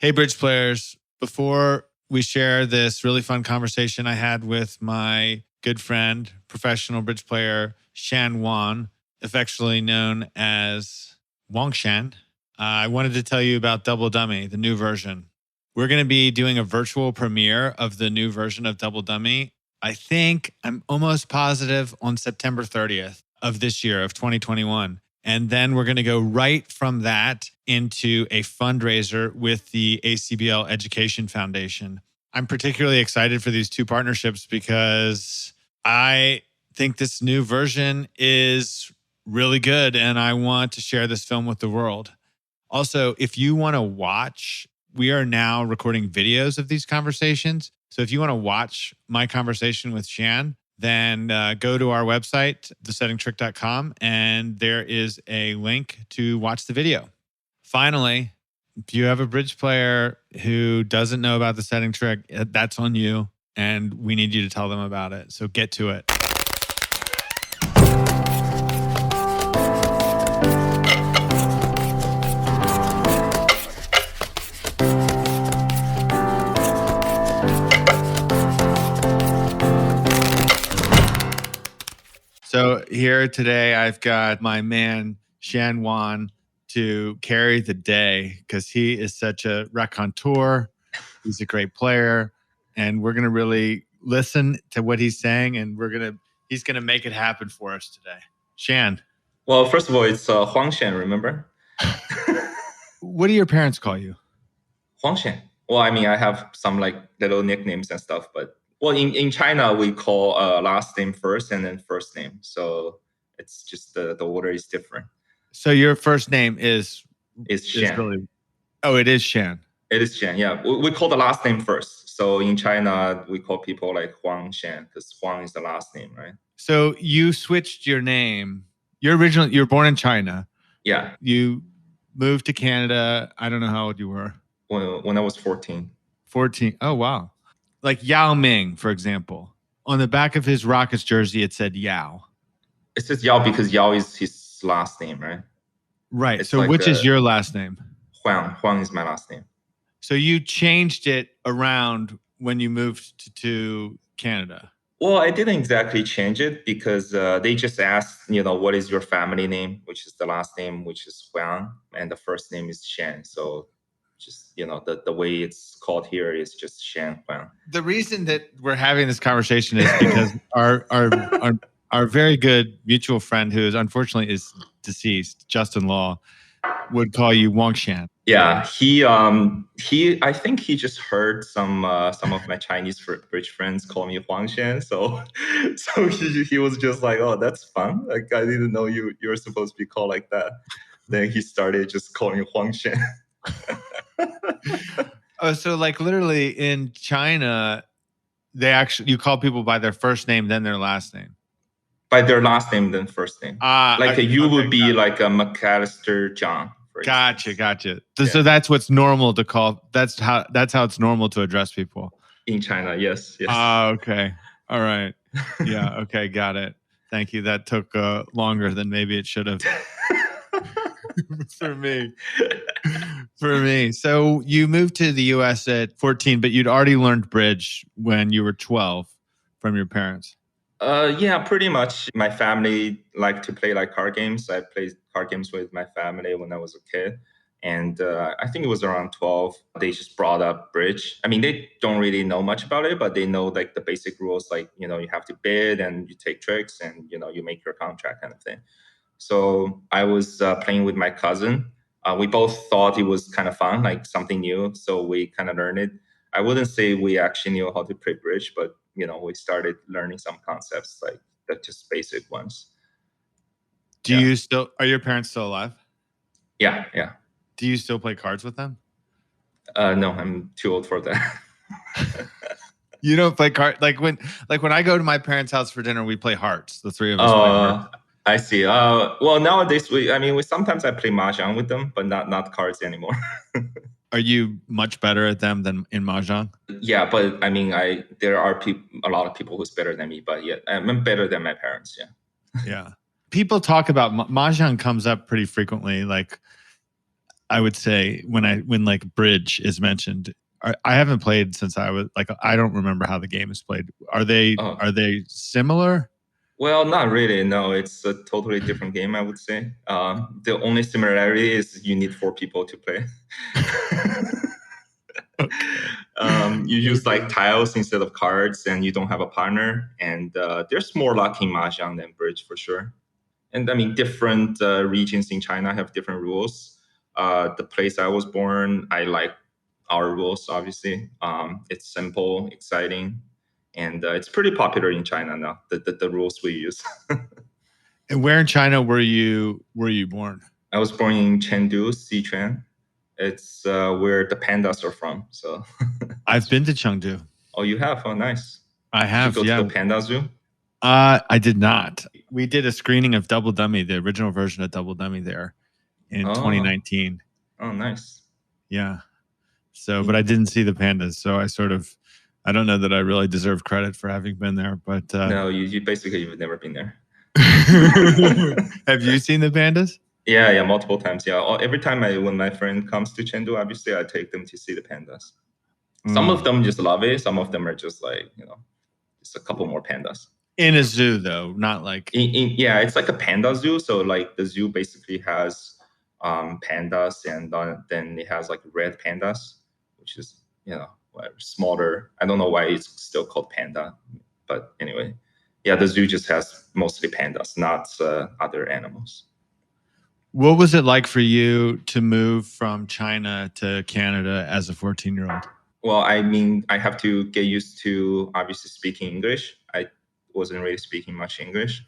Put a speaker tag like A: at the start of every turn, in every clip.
A: Hey, bridge players. Before we share this really fun conversation I had with my good friend, professional bridge player, Shan Huang, affectionately known as Huang Shan, I wanted to tell you about Double Dummy, the new version. We're going to be doing a virtual premiere of the new version of Double Dummy. I'm almost positive on September 30th of this year, of 2021. And then we're going to go right from that into a fundraiser with the ACBL Education Foundation. I'm particularly excited for these two partnerships because I think this new version is really good and I want to share this film with the world. Also, if you want to watch, we are now recording videos of these conversations. So if you want to watch my conversation with Shan, then go to our website, thesettingtrick.com, and there is a link to watch the video. Finally, if you have a bridge player who doesn't know about the setting trick, that's on you, and we need you to tell them about it. So get to it. So here today, I've got my man, Shan Huang, to carry the day because he is such a raconteur. He's a great player. And we're going to really listen to what he's saying. And he's going to make it happen for us today. Shan.
B: Well, first of all, it's Huang Shan, remember?
A: What do your parents call you?
B: Huang Shan. Well, I mean, I have some like little nicknames and stuff, but well, in China, we call last name first and then first name. So it's just the order is different.
A: So your first name is
B: Shan.
A: It is Shan.
B: It is Shan, yeah. We call the last name first. So in China, we call people like Huang Shan because Huang is the last name, right?
A: So you switched your name. You're born in China.
B: Yeah.
A: You moved to Canada. I don't know how old you were.
B: When I was 14.
A: 14. Oh, wow. Like Yao Ming, for example. On the back of his Rockets jersey, it said Yao.
B: It says Yao because Yao is his last name, right?
A: Right. It's so like which is your last name?
B: Huang. Huang is my last name.
A: So you changed it around when you moved to Canada?
B: Well, I didn't exactly change it because they just asked, what is your family name, which is the last name, which is Huang, and the first name is Shan. So just, the way it's called here is just Shan Huang.
A: The reason that we're having this conversation is because our very good mutual friend, who is unfortunately is deceased, Justin Law, would call you Huang Shan.
B: Yeah, I think he just heard some of my Chinese bridge friends call me Huang Shan, so he was just like, oh, that's fun. Like I didn't know you're supposed to be called like that. Then he started just calling me Huang Shan.
A: Oh, so like literally in China, you call people by their first name, then their last name.
B: By their last name, then first name. You would be like a McAllister John.
A: Gotcha. So that's what's normal to call. That's how it's normal to address people
B: in China. Yes.
A: Okay. All right. Yeah. Okay. Got it. Thank you. That took longer than maybe it should have. For me. So you moved to the U.S. at 14, but you'd already learned bridge when you were 12 from your parents.
B: Yeah, pretty much. My family liked to play like card games. I played card games with my family when I was a kid. And I think it was around 12. They just brought up bridge. I mean, they don't really know much about it, but they know like the basic rules, like, you have to bid and you take tricks and, you make your contract kind of thing. So I was playing with my cousin. We both thought it was kind of fun, like something new. So we kind of learned it. I wouldn't say we actually knew how to play bridge, but we started learning some concepts like just basic ones.
A: Are your parents still alive?
B: Yeah.
A: Do you still play cards with them?
B: No, I'm too old for that.
A: You don't play cards like when I go to my parents' house for dinner, we play hearts. The three of us play hearts.
B: I see. Well, nowadays we sometimes I play mahjong with them, but not cards anymore.
A: Are you much better at them than in mahjong?
B: Yeah, but I mean, there are a lot of people who's better than me, but yeah, I'm better than my parents. Yeah.
A: Yeah. People talk about mahjong comes up pretty frequently. Like I would say when like bridge is mentioned, I haven't played since I was like, I don't remember how the game is played. Are
B: Oh,
A: they similar?
B: well, not really. No, it's a totally different game, I would say. The only similarity is you need 4 people to play.
A: Okay.
B: You use like
A: Okay.
B: tiles instead of cards, and you don't have a partner. And there's more luck in mahjong than bridge for sure. And I mean, different regions in China have different rules. The place I was born, I like our rules. Obviously, it's simple, exciting, and it's pretty popular in China now. The rules we use.
A: And where in China were you born?
B: I was born in Chengdu, Sichuan. It's where the pandas are from. So,
A: I've been to Chengdu.
B: oh, you have? Oh, nice.
A: I
B: Did you
A: have,
B: go to
A: yeah.
B: the panda zoo?
A: I did not. We did a screening of Double Dummy, the original version of Double Dummy there in 2019.
B: Oh, nice.
A: Yeah. So, but I didn't see the pandas. So I don't know that I really deserve credit for having been there, but
B: No, you basically you've never been there.
A: have you seen the pandas?
B: Yeah, multiple times. Yeah, every time when my friend comes to Chengdu, obviously I take them to see the pandas. Some of them just love it. Some of them are just like, just a couple more pandas.
A: In a zoo, though, not like
B: Yeah, it's like a panda zoo. So like the zoo basically has pandas, and then it has like red pandas, which is smaller. I don't know why it's still called panda, but anyway, yeah, the zoo just has mostly pandas, not other animals.
A: What was it like for you to move from China to Canada as a 14-year-old?
B: Well, I mean, I have to get used to obviously speaking English. I wasn't really speaking much English.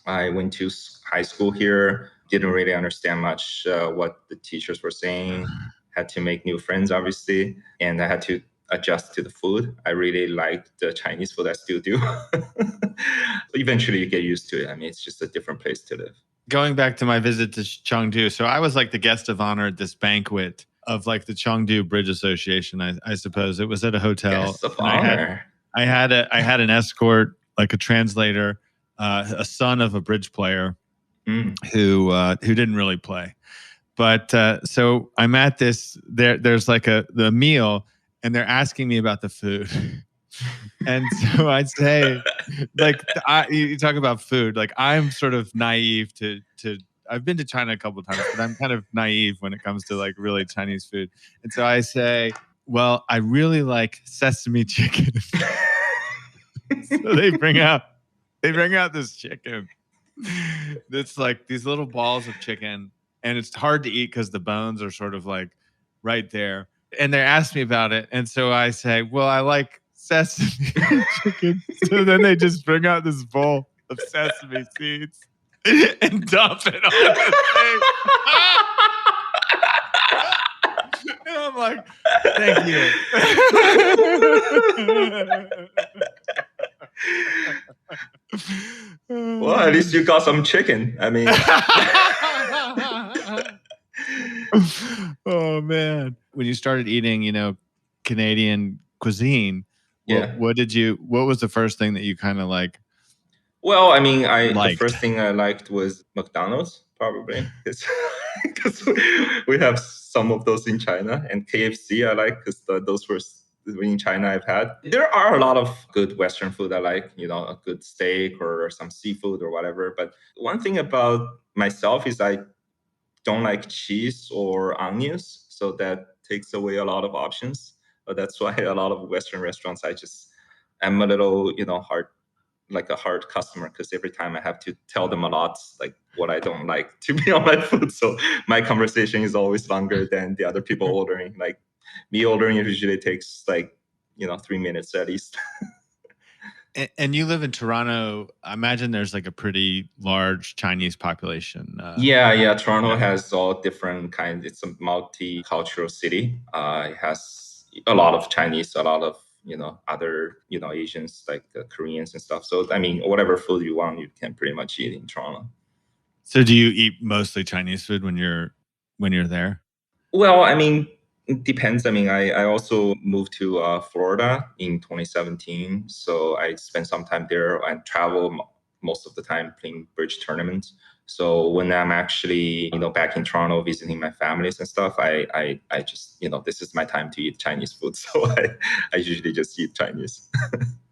B: I went to high school here, didn't really understand much what the teachers were saying, had to make new friends, obviously, and I had to adjust to the food. I really liked the Chinese food, I still do. Eventually, you get used to it. I mean, it's just a different place to live.
A: Going back to my visit to Chengdu, so I was like the guest of honor at this banquet of like the Chengdu Bridge Association. I suppose it was at a hotel.
B: Guest of honor.
A: I had an escort, like a translator, a son of a bridge player who didn't really play. But so I'm at this. There's like the meal, and they're asking me about the food. And so I'd say, like, you talk about food. Like, I'm sort of naive to. I've been to China a couple of times, but I'm kind of naive when it comes to like really Chinese food. And so I say, well, I really like sesame chicken. So they bring out this chicken. That's like these little balls of chicken, and it's hard to eat because the bones are sort of like right there. And they asked me about it, and so I say, well, I like sesame chicken. So then they just bring out this bowl of sesame seeds and dump it on the thing. And I'm like, thank you.
B: Well, at least you got some chicken. I mean,
A: oh man! When you started eating, Canadian cuisine, what was the first thing that you kind of like?
B: Well, I mean, the first thing I liked was McDonald's, probably, because we have some of those in China, and KFC I like because those were in China I've had. There are a lot of good Western food I like, a good steak or some seafood or whatever. But one thing about myself is I don't like cheese or onions, so that takes away a lot of options. But that's why a lot of Western restaurants, I'm a little, hard, like a hard customer, because every time I have to tell them a lot, like what I don't like to be on my food. So my conversation is always longer than the other people ordering. Like me ordering usually takes like 3 minutes at least.
A: And you live in Toronto. I imagine there's like a pretty large Chinese population.
B: Yeah. Toronto has all different kinds. It's a multicultural city. It has a lot of Chinese, a lot of other Asians, like Koreans and stuff. So I mean, whatever food you want, you can pretty much eat in Toronto.
A: So do you eat mostly Chinese food when you're there?
B: Well, I mean, it depends. I mean, I also moved to Florida in 2017, so I spent some time there and travel most of the time playing bridge tournaments. So when I'm actually, back in Toronto visiting my families and stuff, I just, this is my time to eat Chinese food. So I usually just eat Chinese.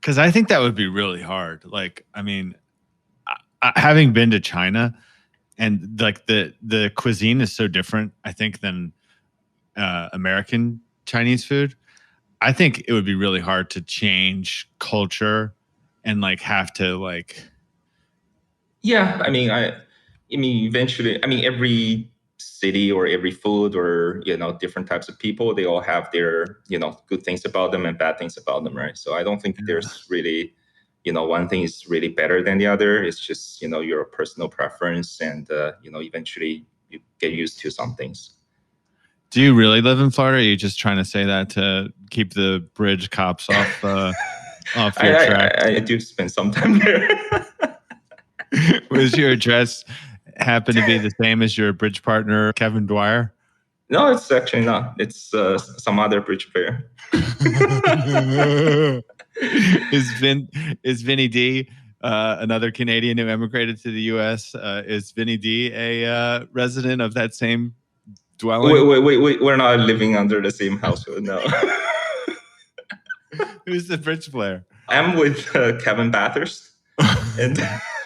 A: Because I think that would be really hard. Like, I mean, having been to China, and like the cuisine is so different, I think, than American Chinese food. I think it would be really hard to change culture and like have to like.
B: Yeah, I mean, eventually, I mean, every city or every food or different types of people, they all have their good things about them and bad things about them, right? So I don't think
A: Yeah.
B: there's really, one thing is really better than the other. It's just your personal preference, and eventually you get used to some things.
A: Do you really live in Florida? Or are you just trying to say that to keep the bridge cops off off your track?
B: I do spend some time there.
A: Was your address happen to be the same as your bridge partner, Kevin Dwyer?
B: No, it's actually not. It's some other bridge player.
A: Is Vinny D, another Canadian who emigrated to the U.S.? Is Vinny D a resident of that same dwelling?
B: Wait. We're not living under the same household, no.
A: Who's the bridge player?
B: I'm with Kevin Bathurst, and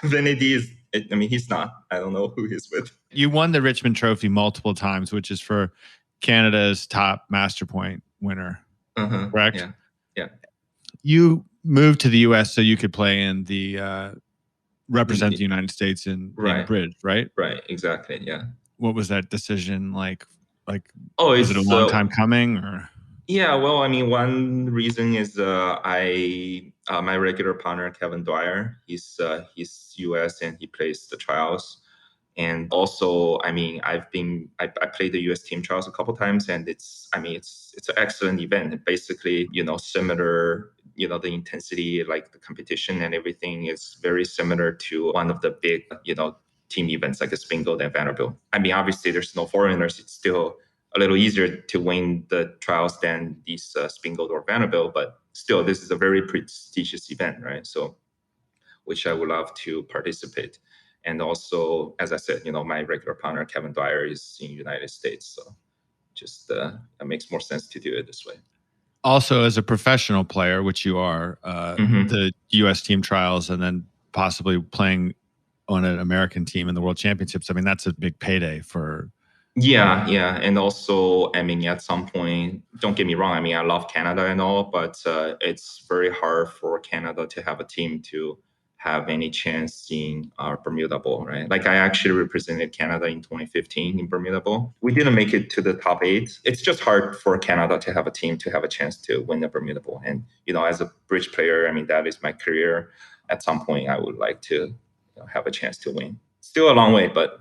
B: Vinny D is, I mean, he's not. I don't know who he's with.
A: You won the Richmond Trophy multiple times, which is for Canada's top masterpoint winner, correct?
B: Yeah.
A: You moved to the U.S. so you could play in the represent the United States in bridge, right?
B: Right, exactly, yeah.
A: What was that decision like?
B: Oh,
A: was it a long time coming, or?
B: Yeah, well, I mean, one reason is my regular partner Kevin Dwyer. He's U.S. and he plays the trials, and also, I mean, I played the U.S. team trials a couple times, and it's an excellent event. Basically, similar, the intensity, like the competition and everything is very similar to one of the big, team events like a Spin Gold and Vanderbilt. I mean, obviously, there's no foreigners. It's still a little easier to win the trials than these Spin Gold or Vanderbilt, but still, this is a very prestigious event, right? So, which I would love to participate. And also, as I said, my regular partner Kevin Dwyer is in the United States, so just it makes more sense to do it this way.
A: Also, as a professional player, which you are, the U.S. team trials, and then possibly playing on an American team in the World Championships. I mean, that's a big payday for.
B: Yeah. And also, I mean, at some point, don't get me wrong, I mean, I love Canada and all, but it's very hard for Canada to have a team to have any chance in Bermuda Bowl, right? Like, I actually represented Canada in 2015 in Bermuda Bowl. We didn't make it to the top 8. It's just hard for Canada to have a team to have a chance to win the Bermuda Bowl. And, as a bridge player, I mean, that is my career. At some point, I would like to have a chance to win. Still a long way, but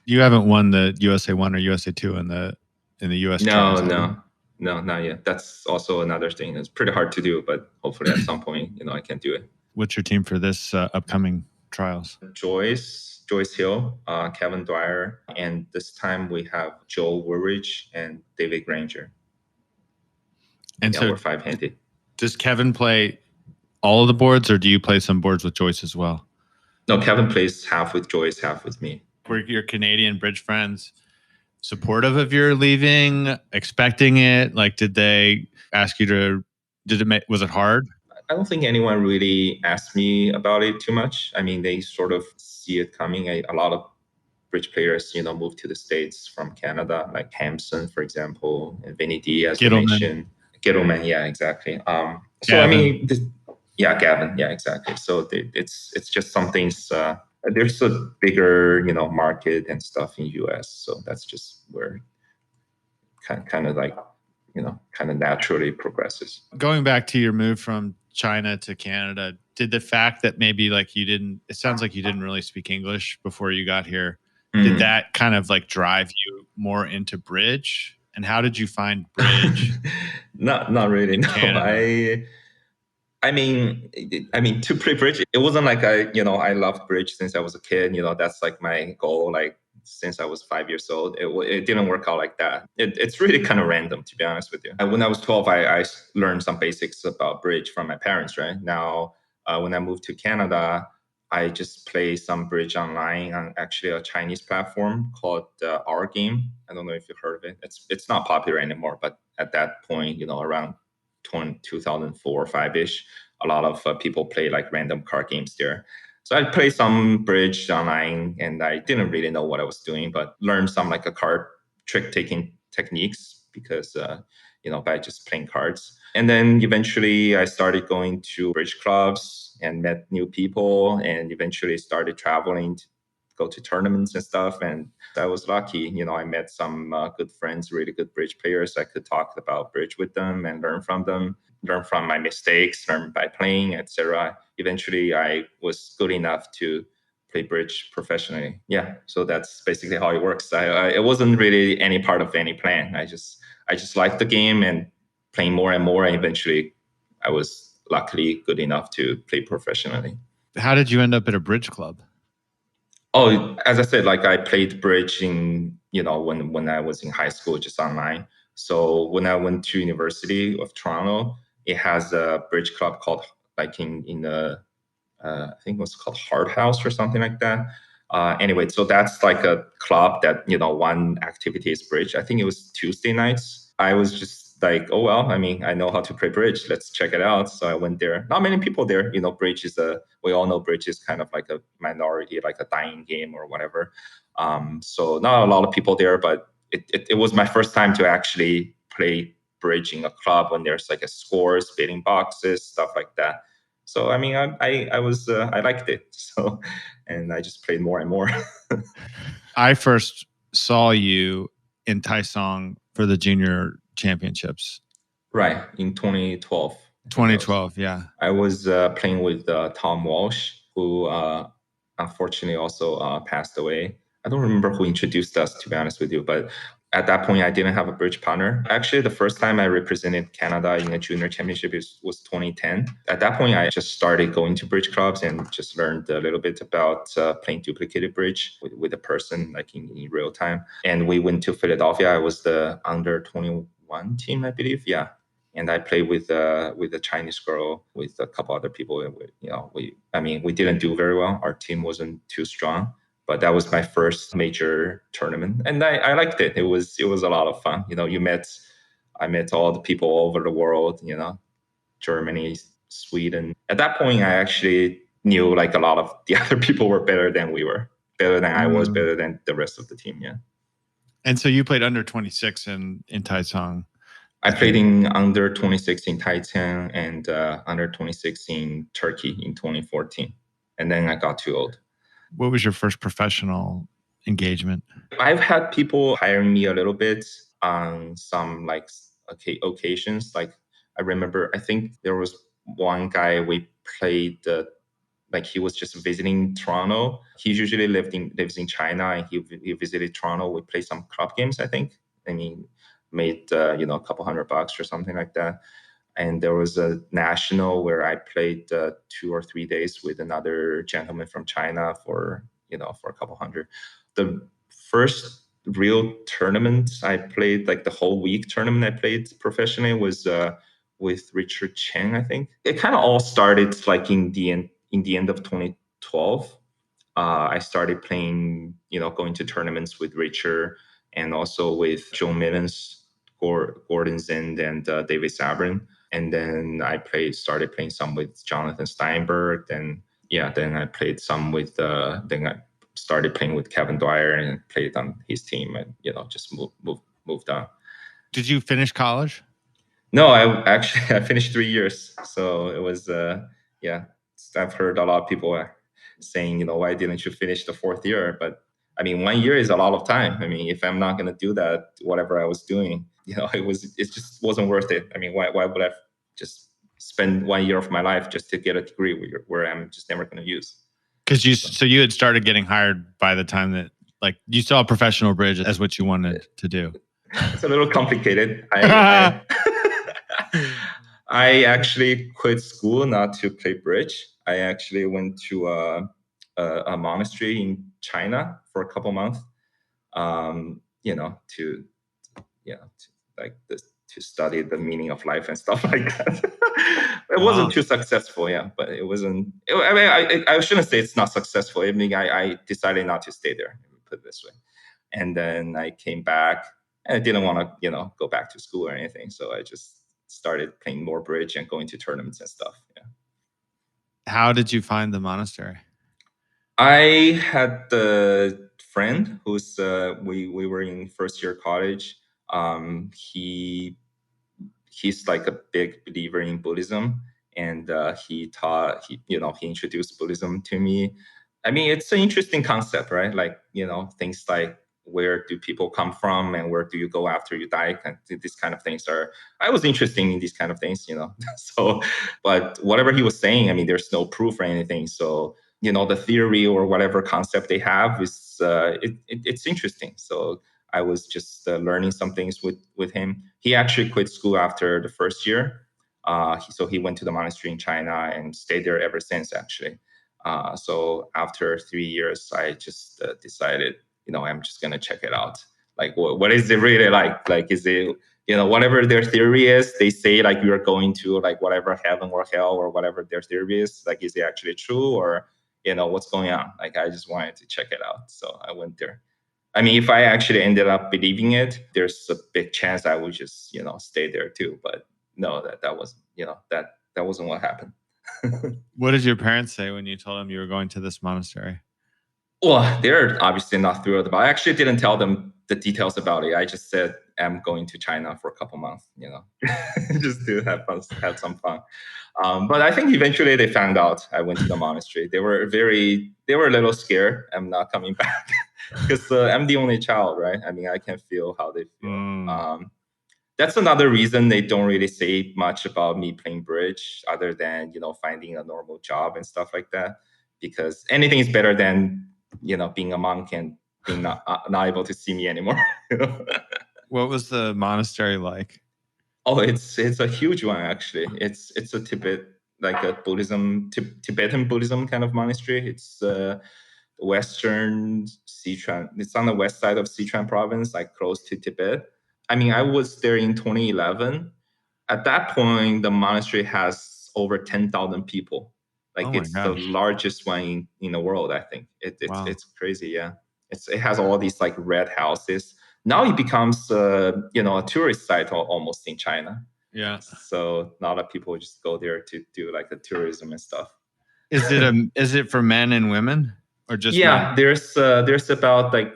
A: you haven't won the USA 1 or USA 2 in the US trials.
B: No, not yet. That's also another thing. It's pretty hard to do, but hopefully at some point, I can do it.
A: What's your team for this upcoming trials?
B: Joyce Hill, Kevin Dwyer, and this time we have Joe Woolridge and David Granger.
A: And so
B: we're 5-handed.
A: Does Kevin play all of the boards, or do you play some boards with Joyce as well?
B: No, Kevin plays half with Joyce, half with me.
A: Were your Canadian bridge friends supportive of your leaving, expecting it? Like, did they ask you to? Was it hard?
B: I don't think anyone really asked me about it too much. I mean, they sort of see it coming. A lot of bridge players, move to the States from Canada, like Hampson, for example, and Vinny D, as you mentioned. Gittleman, yeah, exactly. So Gavin. I mean, Gavin, yeah, exactly. So it's just some things. There's a bigger, market and stuff in US, so that's just where kind of like, kind of naturally progresses.
A: Going back to your move from China to Canada, did the fact that maybe like it sounds like you didn't really speak English before you got here, did that kind of like drive you more into bridge? And how did you find bridge?
B: Not really. No, I mean, to play bridge, it wasn't like I loved bridge since I was a kid. That's like my goal. Like, since I was 5 years old, it didn't work out like that. It's really kind of random, to be honest with you. When I was 12, I learned some basics about bridge from my parents. Right now, when I moved to Canada, I just play some bridge online on actually a Chinese platform called Our Game. I don't know if you've heard of it. It's not popular anymore, but at that point, around 2004 or 5-ish, a lot of people play like random card games there. So I played some bridge online, and I didn't really know what I was doing, but learned some like a card trick taking techniques because by just playing cards. And then eventually I started going to bridge clubs and met new people, and eventually started traveling to go to tournaments and stuff. And I was lucky, I met some good friends, really good bridge players. I could talk about bridge with them and learn from them, learn from my mistakes, learn by playing, etc. Eventually I was good enough to play bridge professionally. Yeah, so that's basically how it works. It wasn't really any part of any plan. I just liked the game and playing more and more. And eventually, I was luckily good enough to play professionally.
A: How did you end up at a bridge club?
B: Oh, as I said, like I played bridge in when I was in high school, just online. So when I went to University of Toronto, it has a bridge club called like in the I think it was called Hard House or something like that. Anyway, so that's like a club that, one activity is bridge. I think it was Tuesday nights. I was just like, oh, well, I mean, I know how to play bridge. Let's check it out. So I went there. Not many people there. Bridge we all know bridge is kind of like a minority, like a dying game or whatever. So not a lot of people there, but it was my first time to actually play bridge in a club when there's like a scores, bidding boxes, stuff like that. So I mean, I was I liked it. So, and I just played more and more.
A: I first saw you in Taisong for the junior championships.
B: Right, in 2012.
A: 2012, yeah.
B: I was playing with Tom Walsh, who unfortunately also passed away. I don't remember who introduced us, to be honest with you, but at that point, I didn't have a bridge partner. Actually, the first time I represented Canada in a junior championship was 2010. At that point, I just started going to bridge clubs and just learned a little bit about playing duplicated bridge with a person, like in real time. And we went to Philadelphia. I was the under 21 team, I believe. Yeah. And I played with a Chinese girl, with a couple other people. And we didn't do very well. Our team wasn't too strong, but that was my first major tournament, and I liked it. It was a lot of fun. I met all the people all over the world. Germany, Sweden. At that point, I actually knew like a lot of the other people were better than we were, better than I was, better than the rest of the team. Yeah.
A: And so you played under 26 in Taisong.
B: I played in under 26 in Taiwan and under 26 in Turkey in 2014, and then I got too old.
A: What was your first professional engagement?
B: I've had people hiring me a little bit on some like occasions. Like I remember, I think there was one guy we played. Like he was just visiting Toronto. He usually lives in China, and he visited Toronto. We played some club games, I think, and he made a couple $100 or something like that. And there was a national where I played 2 or 3 days with another gentleman from China for a couple hundred. The first real tournament I played, like the whole week tournament I played professionally, was with Richard Chen, I think. It kind of all started like in the end of 2012. I started playing, going to tournaments with Richard and also with Joe Middens, Gordon Zind, and David Sabrin. And then I started playing some with Jonathan Steinberg. Then I played some with, then I started playing with Kevin Dwyer and played on his team, and, just moved on.
A: Did you finish college?
B: No, I finished 3 years. So it was, I've heard a lot of people saying, why didn't you finish the 4th year? But I mean, 1 year is a lot of time. I mean, if I'm not going to do that, whatever I was doing, it just wasn't worth it. I mean, why would I just spend 1 year of my life just to get a degree where I'm just never going to use?
A: Because you had started getting hired by the time that, like, you saw professional bridge as what you wanted to do.
B: It's a little complicated. I actually quit school not to play bridge. I actually went to a monastery in China for a couple months, to to study the meaning of life and stuff like that. It
A: Wow.
B: wasn't too successful, yeah, but it wasn't. I mean, I shouldn't say it's not successful. I mean, I decided not to stay there. Put it this way, and then I came back, and I didn't want to, go back to school or anything. So I just started playing more bridge and going to tournaments and stuff. Yeah.
A: How did you find the monastery?
B: I had the friend who's we were in first year college. He's like a big believer in Buddhism, and he introduced Buddhism to me. I mean, it's an interesting concept, right? Like, things like where do people come from and where do you go after you die? These kind of things I was interested in these kind of things. So, but whatever he was saying, I mean, there's no proof or anything. So, the theory or whatever concept they have is, it's interesting. So I was just learning some things with him. He actually quit school after the first year. So he went to the monastery in China and stayed there ever since, actually. So after 3 years, I just decided, I'm just going to check it out. Like, what is it really like? Like, is it, whatever their theory is, they say like you're going to like whatever heaven or hell or whatever their theory is, like, is it actually true, or, what's going on? Like, I just wanted to check it out. So I went there. I mean, if I actually ended up believing it, there's a big chance I would just, stay there too. But no, that wasn't, that wasn't what happened.
A: What did your parents say when you told them you were going to this monastery?
B: Well, they're obviously not thrilled about it. I actually didn't tell them the details about it. I just said I'm going to China for a couple months, just to have some fun. But I think eventually they found out I went to the monastery. They were a little scared I'm not coming back because I'm the only child, right? I mean, I can feel how they feel. That's another reason they don't really say much about me playing bridge, other than finding a normal job and stuff like that. Because anything is better than being a monk and being not able to see me anymore.
A: What was the monastery like?
B: Oh, it's a huge one, actually. It's a like a Tibetan Buddhism kind of monastery. It's Western Sichuan. It's on the west side of Sichuan province, like close to Tibet. I mean, I was there in 2011. At that point, the monastery has over 10,000 people. Like,
A: Oh my
B: it's the
A: gosh.
B: largest one in the world, I think.
A: Wow.
B: It's crazy, yeah. It has all these like red houses. Now it becomes a tourist site almost in China.
A: Yeah.
B: So a lot of people just go there to do like the tourism and stuff.
A: Is it for men and women, or just
B: Yeah,
A: men?
B: there's about like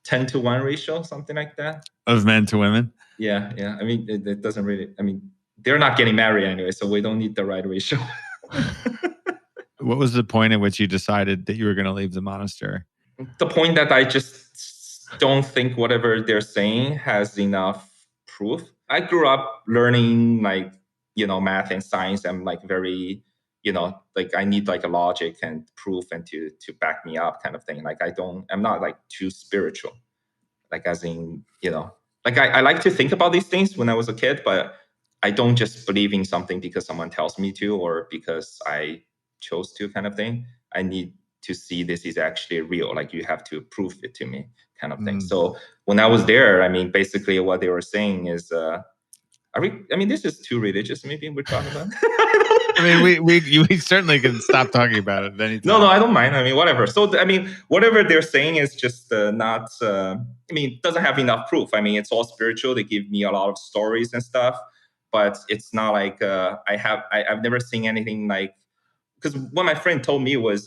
B: 10-to-1 ratio, something like that.
A: Of men to women?
B: Yeah. I mean, it doesn't really. I mean, they're not getting married anyway, so we don't need the right ratio.
A: What was the point at which you decided that you were going to leave the monastery?
B: The point that I just don't think whatever they're saying has enough proof. I grew up learning like math and science. I'm like very like I need like a logic and proof and to back me up kind of thing. Like I'm not like too spiritual. Like, as in like I like to think about these things when I was a kid, but I don't just believe in something because someone tells me to or because I chose to, kind of thing. I need to see this is actually real. Like, you have to prove it to me, kind of thing. So when I was there, I mean, basically what they were saying is, I mean, this is too religious. Maybe we're talking about.
A: I mean, we certainly can stop talking about it anytime.
B: No, I don't mind. I mean, whatever. So, I mean, whatever they're saying is just not. I mean, doesn't have enough proof. I mean, it's all spiritual. They give me a lot of stories and stuff, but it's not like I've never seen anything like. Because what my friend told me was,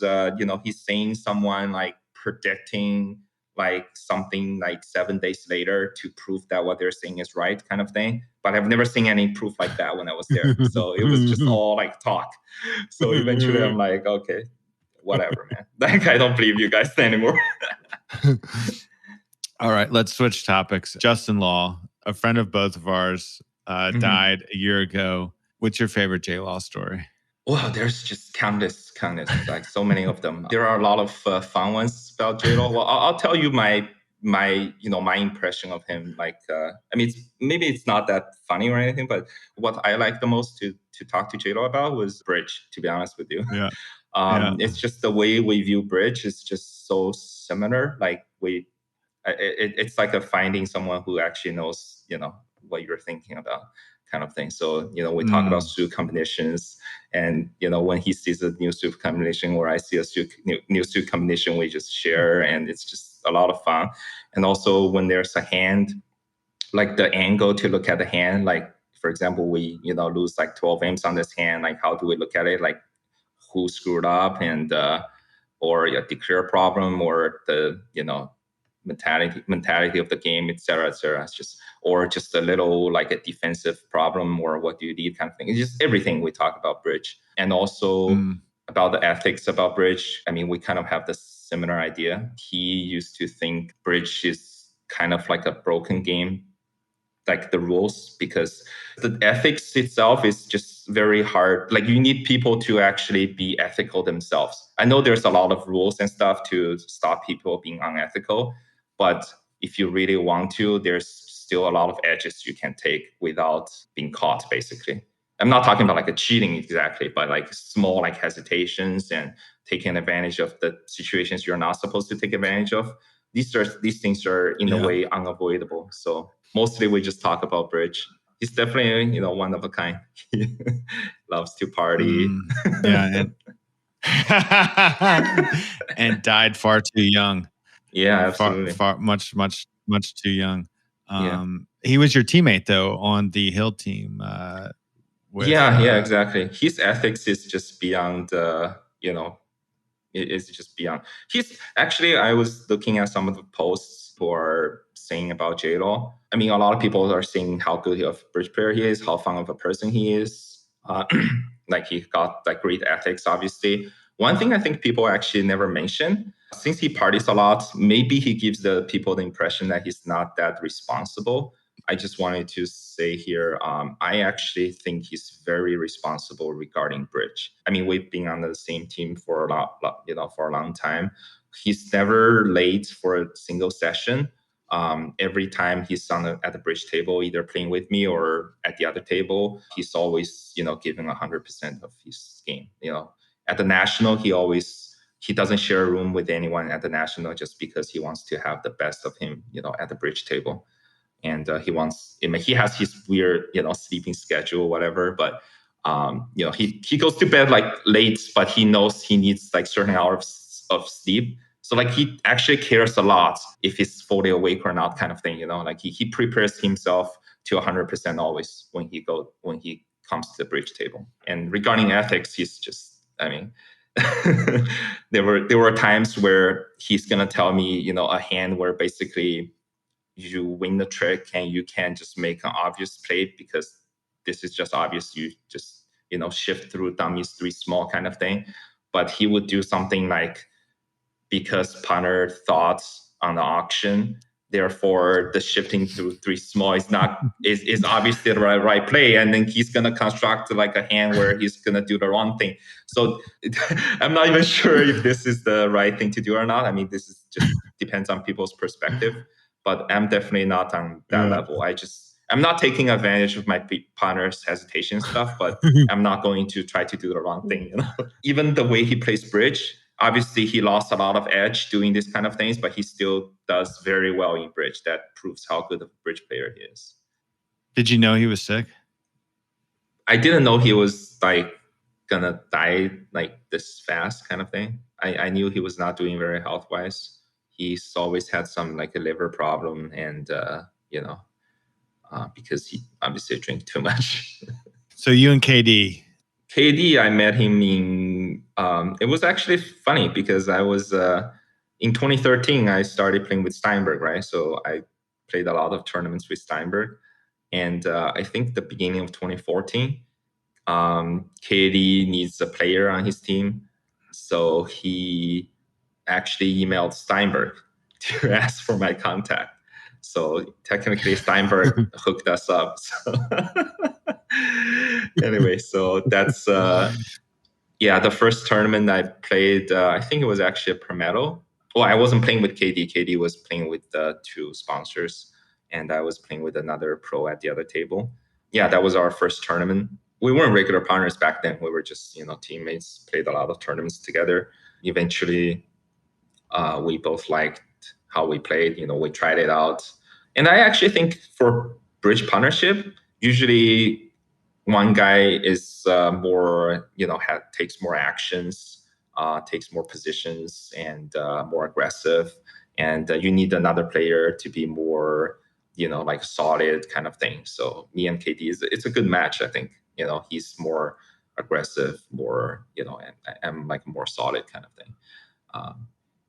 B: he's saying someone like predicting like something like 7 days later to prove that what they're saying is right, kind of thing. But I've never seen any proof like that when I was there. So it was just all like talk. So eventually I'm like, okay, whatever, man. Like, I don't believe you guys anymore.
A: All right, let's switch topics. Justin Law, a friend of both of ours, died a year ago. What's your favorite J-Law story?
B: Well, there's just countless, like so many of them. There are a lot of fun ones about J-Lo. Well, I'll tell you my impression of him. Like, I mean, maybe it's not that funny or anything, but what I like the most to talk to J-Lo about was bridge, to be honest with you.
A: Yeah.
B: It's just the way we view bridge is just so similar. Like, it's like finding someone who actually knows, what you're thinking about, kind of thing. So, we talk about suit combinations, and, when he sees a new suit combination or I see a new suit combination, we just share, and it's just a lot of fun. And also when there's a hand, like the angle to look at the hand, like, for example, we, lose like 12 imps on this hand, like how do we look at it? Like who screwed up, and or a declare problem, or the, mentality of the game, etc., etc. It's just, or just a little like a defensive problem, or what do you need, kind of thing. It's just everything we talk about bridge, and also about the ethics about bridge. I mean, we kind of have this similar idea. He used to think bridge is kind of like a broken game, like the rules, because the ethics itself is just very hard. Like you need people to actually be ethical themselves. I know there's a lot of rules and stuff to stop people being unethical, but if you really want to, there's still a lot of edges you can take without being caught, basically. I'm not talking about like a cheating exactly, but like small like hesitations and taking advantage of the situations you're not supposed to take advantage of. These things are in a way unavoidable. So mostly we just talk about bridge. He's definitely, one of a kind. He loves to party.
A: And and died far too young.
B: Yeah, absolutely.
A: Much too young. He was your teammate though on the Hill team.
B: Exactly. His ethics is just beyond, it's just beyond. He's actually, I was looking at some of the posts who are saying about J-Law. I mean, a lot of people are saying how good of a bridge player he is, how fun of a person he is. Like he got like great ethics, obviously. One thing I think people actually never mention, since he parties a lot, maybe he gives the people the impression that he's not that responsible. I just wanted to say here, I actually think he's very responsible regarding bridge. I mean, we've been on the same team for a long time. He's never late for a single session. Every time he's at the bridge table, either playing with me or at the other table, he's always, giving 100% of his game. At the national, he doesn't share a room with anyone at the national just because he wants to have the best of him, at the bridge table. And he has his weird, sleeping schedule, whatever. But, he goes to bed like late, but he knows he needs like certain hours of sleep. So like he actually cares a lot if he's fully awake or not, kind of thing, like he prepares himself to 100% always when he comes to the bridge table. And regarding ethics, he's just, I mean, there were times where he's going to tell me, a hand where basically you win the trick and you can just make an obvious play because this is just obvious. You just, shift through dummies 3 small kind of thing. But he would do something like, because punter thought on the auction, therefore the shifting through 3 small is obviously the right play, and then he's gonna construct like a hand where he's gonna do the wrong thing. So I'm not even sure if this is the right thing to do or not. I mean, this is just depends on people's perspective, but I'm definitely not on that level. I'm not taking advantage of my punter's hesitation stuff, but I'm not going to try to do the wrong thing. Even the way he plays bridge, obviously he lost a lot of edge doing this kind of things, but he still does very well in bridge. That proves how good of a bridge player he is.
A: Did you know he was sick?
B: I didn't know he was like gonna die like this fast, kind of thing. I knew he was not doing very health wise. He's always had some like a liver problem, and because he obviously drank too much.
A: So you and KD,
B: I met him in, it was actually funny because I was, in 2013, I started playing with Steinberg, right? So I played a lot of tournaments with Steinberg. And I think the beginning of 2014, KD needs a player on his team. So he actually emailed Steinberg to ask for my contact. So technically Steinberg hooked us up. So anyway, so that's the first tournament I played. I think it was actually a Prometo. Well, I wasn't playing with KD. KD was playing with 2 sponsors, and I was playing with another pro at the other table. Yeah, that was our first tournament. We weren't regular partners back then. We were just teammates. Played a lot of tournaments together. Eventually, we both liked how we played. We tried it out. And I actually think for bridge partnership, usually one guy is more, takes more actions, takes more positions, and more aggressive. And you need another player to be more, like solid kind of thing. So me and KD, it's a good match, I think. He's more aggressive, more, and I'm like more solid kind of thing.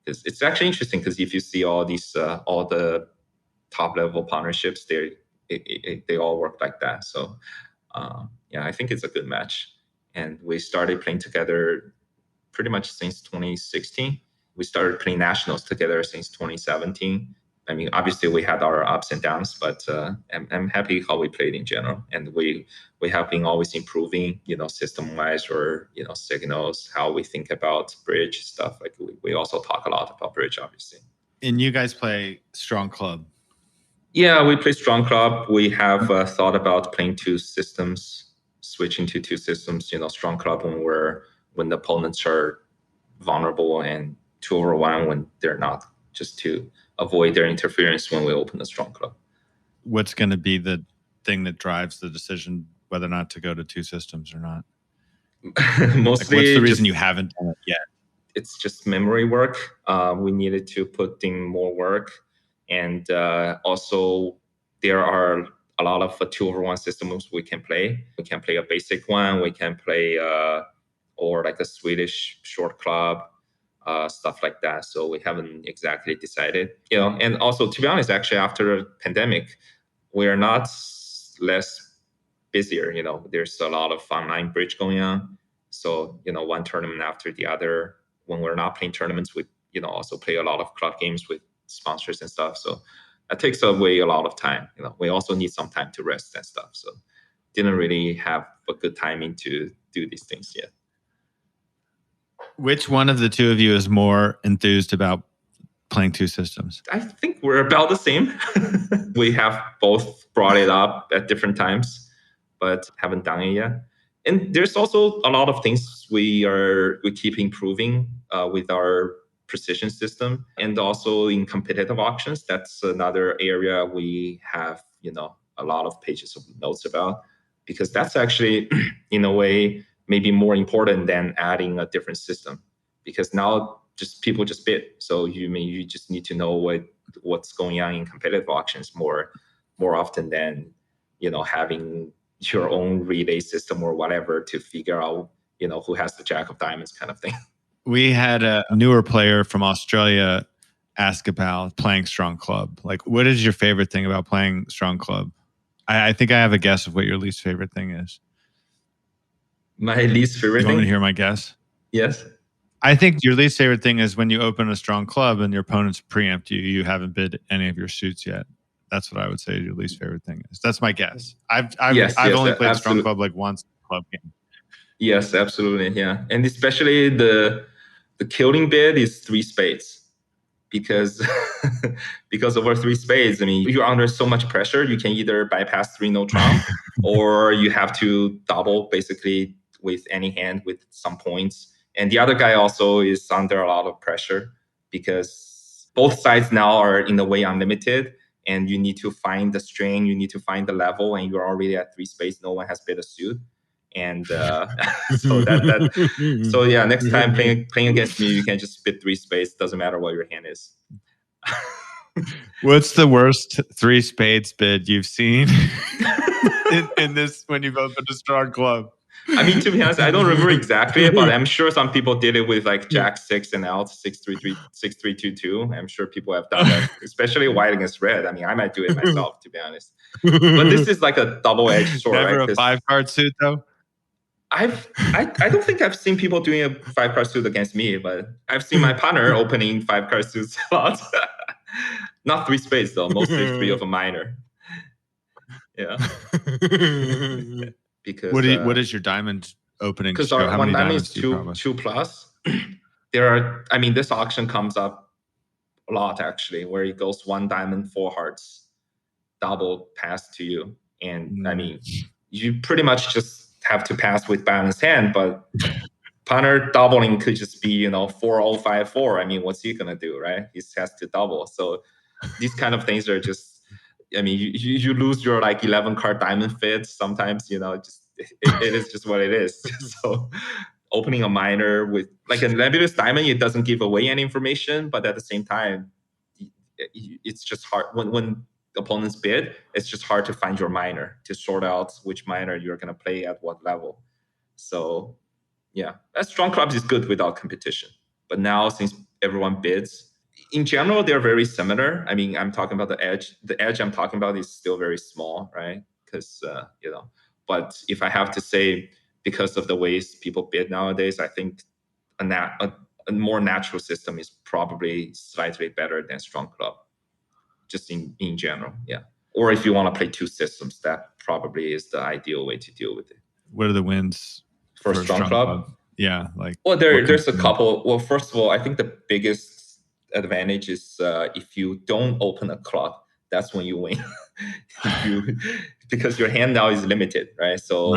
B: It's actually interesting because if you see all these, all the top level partnerships, they all work like that. So yeah, I think it's a good match. And we started playing together pretty much since 2016. We started playing nationals together since 2017. I mean, obviously we had our ups and downs, but I'm happy how we played in general. And we have been always improving, system-wise or, signals, how we think about bridge stuff. Like we also talk a lot about bridge, obviously.
A: And you guys play strong club.
B: Yeah, we play strong club. We have thought about playing two systems, switching to two systems, strong club when the opponents are vulnerable, and 2/1 when they're not, just to avoid their interference when we open a strong club.
A: What's going to be the thing that drives the decision whether or not to go to two systems or not?
B: Mostly,
A: what's the reason you haven't done it yet?
B: It's just memory work. We needed to put in more work. And also, there are a lot of 2/1 systems we can play. We can play a basic one. We can play or like a Swedish short club, stuff like that. So we haven't exactly decided. And also, to be honest, actually, after a pandemic, we are not less busier. There's a lot of online bridge going on. So one tournament after the other. When we're not playing tournaments, we also play a lot of club games with sponsors and stuff. So that takes away a lot of time. We also need some time to rest and stuff. So didn't really have a good timing to do these things yet.
A: Which one of the two of you is more enthused about playing two systems?
B: I think we're about the same. We have both brought it up at different times, but haven't done it yet. And there's also a lot of things we keep improving with our precision system, and also in competitive auctions. That's another area we have a lot of pages of notes about, because that's actually in a way maybe more important than adding a different system, because now people just bid. So you just need to know what's going on in competitive auctions more often than having your own relay system or whatever to figure out who has the jack of diamonds kind of thing.
A: We had a newer player from Australia ask about playing strong club. Like, what is your favorite thing about playing strong club? I think I have a guess of what your least favorite thing is.
B: My least favorite thing?
A: You want me to hear my guess?
B: Yes.
A: I think your least favorite thing is when you open a strong club and your opponents preempt you. You haven't bid any of your suits yet. That's what I would say your least favorite thing is. That's my guess. I've only played strong club like once in a club game.
B: Yes, absolutely. Yeah. And especially the killing bid is 3 spades, because over 3 spades, I mean, you're under so much pressure. You can either bypass 3 no trump or you have to double basically with any hand with some points. And the other guy also is under a lot of pressure, because both sides now are in a way unlimited, and you need to find the string, you need to find the level, and you're already at 3 spades. No one has bid a suit. And so yeah, next time playing against me, you can just bid 3 spades. Doesn't matter what your hand is.
A: What's the worst 3 spades bid you've seen in this when you've opened a strong club?
B: I mean, to be honest, I don't remember exactly, but I'm sure some people did it with like Jack 6 and out 6-3-3, 6-3-2-2. I'm sure people have done that, especially white against red. I mean, I might do it myself, to be honest. But this is like a double-edged sword.
A: Never
B: right?
A: a 5-card suit, though?
B: I don't think I've seen people doing a 5-card suit against me, but I've seen my partner opening 5-card suits a lot. Not 3 spades, though. Mostly 3 of a minor. Yeah. Because
A: what is your diamond opening?
B: Because
A: show?
B: our
A: How
B: one
A: many
B: diamond is
A: diamonds
B: 2 plus. This auction comes up a lot, actually, where it goes 1 diamond, 4 hearts, double pass to you. And I mean, you pretty much just have to pass with balanced hand, but partner doubling could just be 4-0-5-4. I mean, what's he gonna do, right? He has to double. So these kind of things are just I mean, you lose your like 11 card diamond fits sometimes, it is just what it is. So opening a minor with like a nebulous diamond, it doesn't give away any information, but at the same time, it's just hard when opponents bid, it's just hard to find your minor, to sort out which minor you're going to play at what level. So yeah, strong clubs is good without competition. But now since everyone bids, in general, they're very similar. I mean, I'm talking about the edge. The edge I'm talking about is still very small, right? Because, but if I have to say, because of the ways people bid nowadays, I think a more natural system is probably slightly better than strong club, just in general. Yeah. Or if you want to play two systems, that probably is the ideal way to deal with it.
A: What are the wins
B: for strong club?
A: Yeah, like
B: well, there's a couple. Well, first of all, I think the biggest advantage is if you don't open a club, that's when you win. Because your hand now is limited, right? So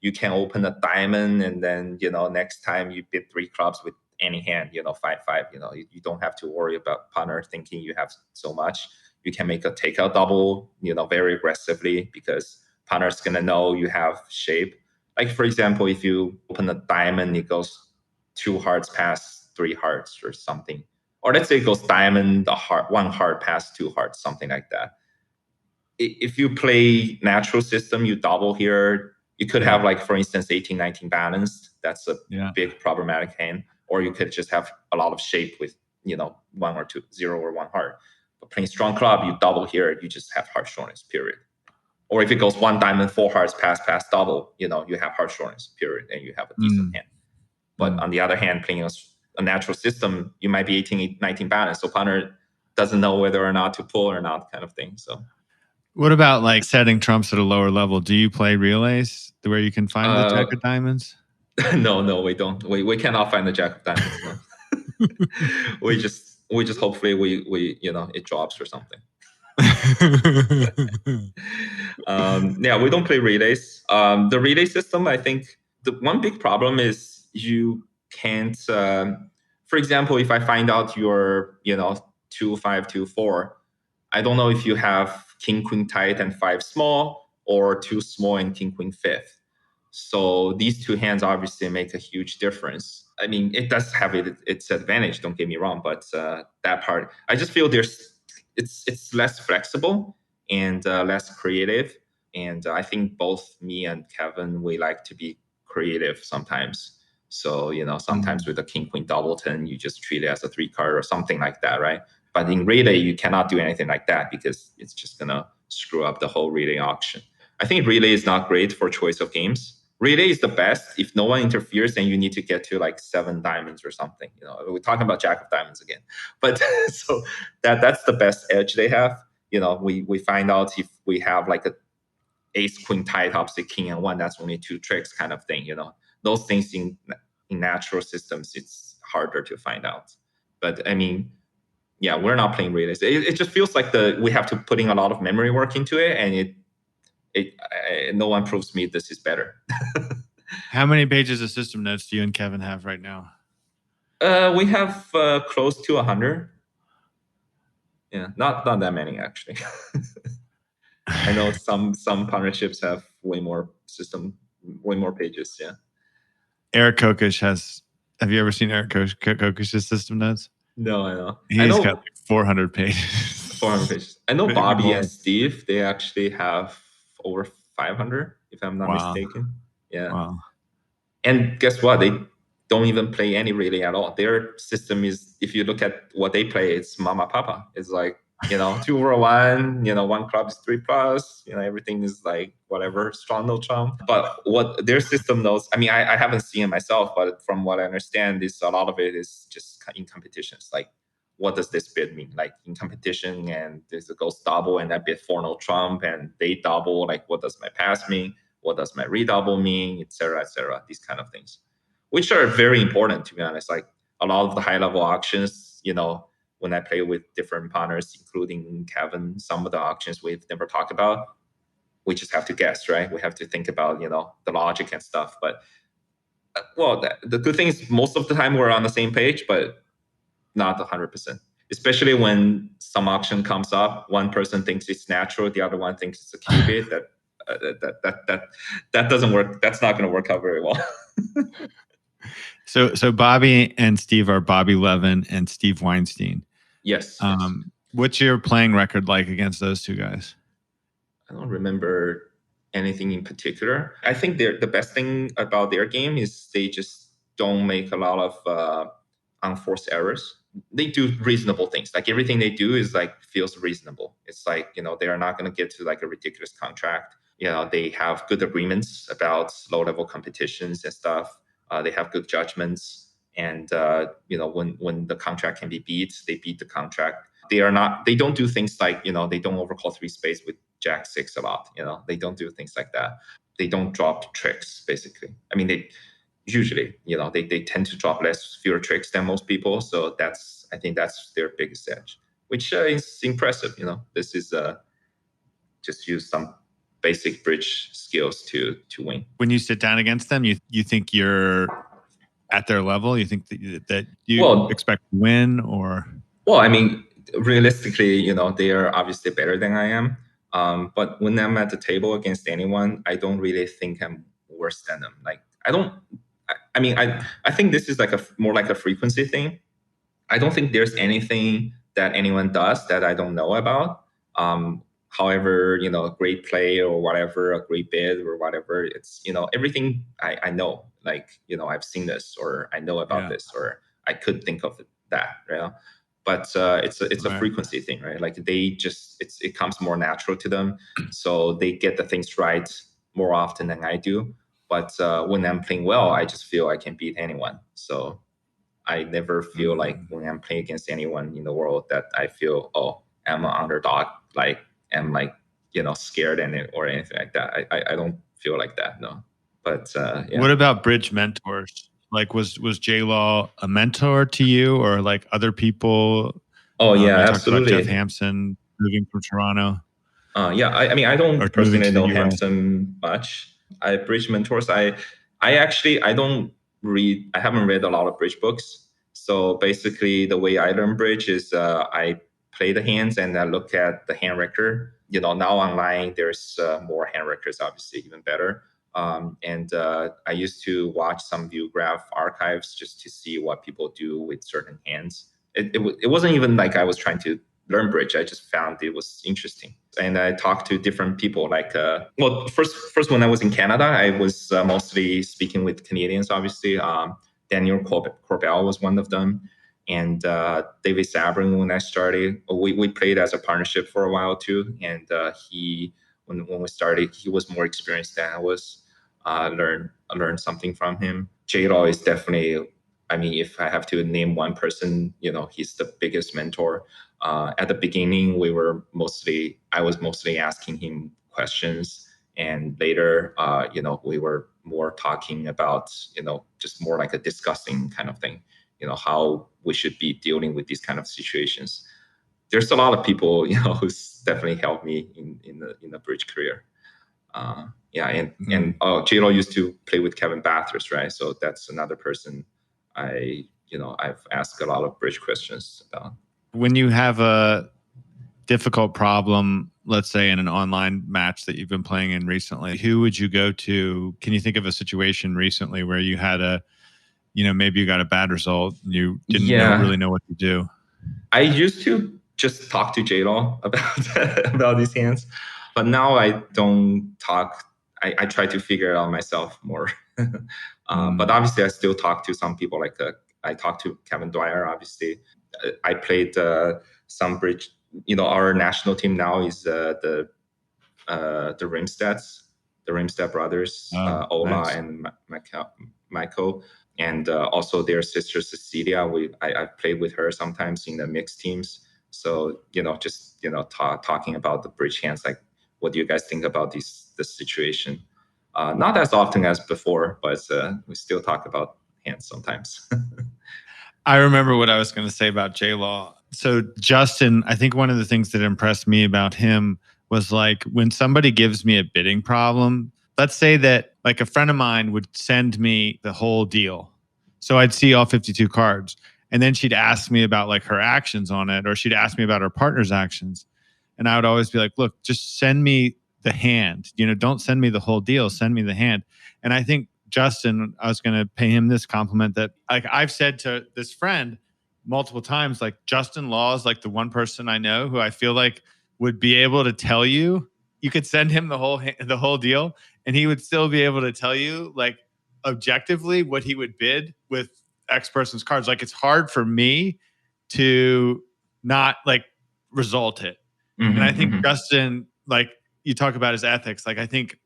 B: you can open a diamond, and then next time you bid 3 clubs with any hand, 5-5. You don't have to worry about partner thinking you have so much. You can make a takeout double, very aggressively, because partner's gonna know you have shape. Like, for example, if you open a diamond, it goes 2 hearts past 3 hearts or something. Or let's say it goes diamond, 1 heart past 2 hearts, something like that. If you play natural system, you double here. You could have, like, for instance, 18-19 balanced. That's a big problematic hand. Or you could just have a lot of shape with, 1 or 2, 0 or 1 heart. But playing strong club, you double here, you just have heart shortness, period. Or if it goes 1 diamond, 4 hearts, pass, double, you have heart shortness, period, and you have a decent hand. But on the other hand, playing a natural system, you might be 18-19 balance, so partner doesn't know whether or not to pull or not, kind of thing. So,
A: what about like setting trumps at a lower level? Do you play relays where you can find the jack of diamonds?
B: No, we don't. We cannot find the jack of diamonds. No. we just hopefully we it drops or something. We don't play relays. The relay system, I think the one big problem is you can't. For example, if I find out you're 2-5, 2-4, I don't know if you have king queen tight and 5 small, or 2 small and king queen fifth. So these 2 hands obviously make a huge difference. I mean, it does have its advantage, don't get me wrong, but that part, I just feel it's less flexible and less creative. And I think both me and Kevin, we like to be creative sometimes. So, sometimes with a king queen doubleton, you just treat it as a 3 card or something like that, right? But in relay, you cannot do anything like that, because it's just gonna screw up the whole relay auction. I think relay is not great for choice of games. Relay is the best if no one interferes and you need to get to like 7 diamonds or something. We're talking about jack of diamonds again. But so that's the best edge they have. We find out if we have like a ace queen tight opposite king and 1, that's only 2 tricks, kind of thing. Those things in natural systems, it's harder to find out. But I mean, yeah, we're not playing relays. It just feels like we have to put in a lot of memory work into it, and no one proves me this is better.
A: How many pages of system notes do you and Kevin have right now?
B: We have close to 100. Yeah, not that many, actually. I know some partnerships have way more pages. Yeah.
A: Eric Kokish has. Have you ever seen Eric Kokish's system notes?
B: No, I know.
A: He's got like 400 pages.
B: 400 pages. I know Bobby and Steve, they actually have over 500, if I'm not mistaken. Yeah. Wow. And guess what? They don't even play any relay at all. Their system is, if you look at what they play, it's mama papa. It's like, 2-over-1, 1 club is 3+, everything is like whatever, strong no trump. But what their system knows, I mean, I haven't seen it myself, but from what I understand, is a lot of it is just in competitions. Like, what does this bid mean? Like, in competition, and this goes double, and I bid 4 no trump, and they double. Like, what does my pass mean? What does my redouble mean? Et cetera, these kind of things, which are very important, to be honest. Like, a lot of the high level auctions, when I play with different partners, including Kevin, some of the auctions we've never talked about, we just have to guess, right? We have to think about, the logic and stuff. But, well, the good thing is most of the time we're on the same page, but not 100%. especially when some auction comes up, one person thinks it's natural, the other one thinks it's a qubit. That doesn't work. That's not going to work out very well.
A: So Bobby and Steve are Bobby Levin and Steve Weinstein.
B: Yes.
A: What's your playing record like against those two guys?
B: I don't remember anything in particular. I think the best thing about their game is they just don't make a lot of unforced errors. They do reasonable things. Like everything they do is like feels reasonable. It's like, they are not going to get to like a ridiculous contract. They have good agreements about low level competitions and stuff. They have good judgments. And, when the contract can be beat, they beat the contract. They don't do things like, they don't overcall 3 spades with Jack 6 a lot. They don't do things like that. They don't drop tricks, basically. I mean, they usually, they tend to drop fewer tricks than most people. So I think that's their biggest edge, which is impressive. This is just use some basic bridge skills to win.
A: When you sit down against them, you think you're at their level? You think that you expect to win, or?
B: Well, I mean, realistically, they are obviously better than I am. But when I'm at the table against anyone, I don't really think I'm worse than them. Like, I think this is like more like a frequency thing. I don't think there's anything that anyone does that I don't know about. However, a great play or whatever, a great bid or whatever, it's, everything I know, like, I've seen this, or I know about this, or I could think of that, right? But it's a frequency thing, right? Like it comes more natural to them. So they get the things right more often than I do. But when I'm playing well, I just feel I can beat anyone. So I never feel like when I'm playing against anyone in the world that I feel, I'm an underdog, like I'm like, scared or anything like that. I don't feel like that, no. But
A: What about bridge mentors? Like, was J-Law a mentor to you, or like other people?
B: Oh yeah,
A: you
B: absolutely.
A: Talked about Jeff Hampson moving from Toronto.
B: Yeah, I mean, I don't personally know Hampson much. I bridge mentors. I haven't read a lot of bridge books. So basically, the way I learn bridge is I play the hands and I look at the hand record. Now online there's more hand records, obviously even better. And I used to watch some ViewGraph archives just to see what people do with certain hands. It wasn't even like I was trying to learn bridge. I just found it was interesting. And I talked to different people like, first when I was in Canada, I was mostly speaking with Canadians, obviously. Daniel Corbell was one of them. And David Sabrin, when I started, we played as a partnership for a while too. And when we started, he was more experienced than I was. Learned something from him. J-Law is definitely, I mean, if I have to name one person, he's the biggest mentor. At the beginning, I was mostly asking him questions, and later, we were more talking about, just more like a discussing kind of thing, how we should be dealing with these kind of situations. There's a lot of people, who's definitely helped me in the bridge career. J-Lo used to play with Kevin Bathurst, right? So that's another person I've asked a lot of bridge questions about.
A: When you have a difficult problem, let's say in an online match that you've been playing in recently, who would you go to? Can you think of a situation recently where you had maybe you got a bad result and you didn't really know what to do?
B: I used to just talk to J-Law about these hands, but now I don't talk. I try to figure it out myself more. But obviously, I still talk to some people. Like I talked to Kevin Dwyer. Obviously, I played some bridge. Our national team now is the Rimstead brothers, Ola nice. And Michael, and also their sister Cecilia. I've played with her sometimes in the mixed teams. So talking about the bridge hands, like what do you guys think about this situation? Not as often as before, but we still talk about hands sometimes.
A: I remember what I was going to say about J-Law. So Justin, I think one of the things that impressed me about him was like when somebody gives me a bidding problem, let's say that like a friend of mine would send me the whole deal. So I'd see all 52 cards And then she'd ask me about like her actions on it, or she'd ask me about her partner's actions. And I would always be like, look, just send me the hand. Don't send me the whole deal. Send me the hand. And I think Justin, I was going to pay him this compliment that like I've said to this friend multiple times, like Justin Law is like the one person I know who I feel like would be able to tell you could send him the whole deal and he would still be able to tell you like objectively what he would bid with X person's cards. Like it's hard for me to not like result it. And I think Justin, like you talk about his ethics, like I think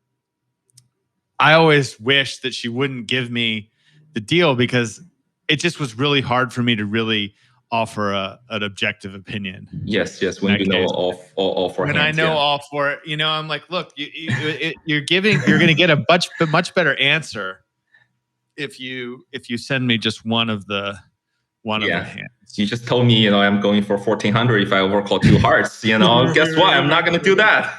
A: I always wish that she wouldn't give me the deal because it just was really hard for me to really offer an objective opinion.
B: Yes. When you know all four hands.
A: When I know all four, I'm like, look, you're going to get a much better answer if you send me just one of the hands.
B: You just told me, I'm going for 1400 if I overcall 2 hearts. Guess what? I'm not going to do that.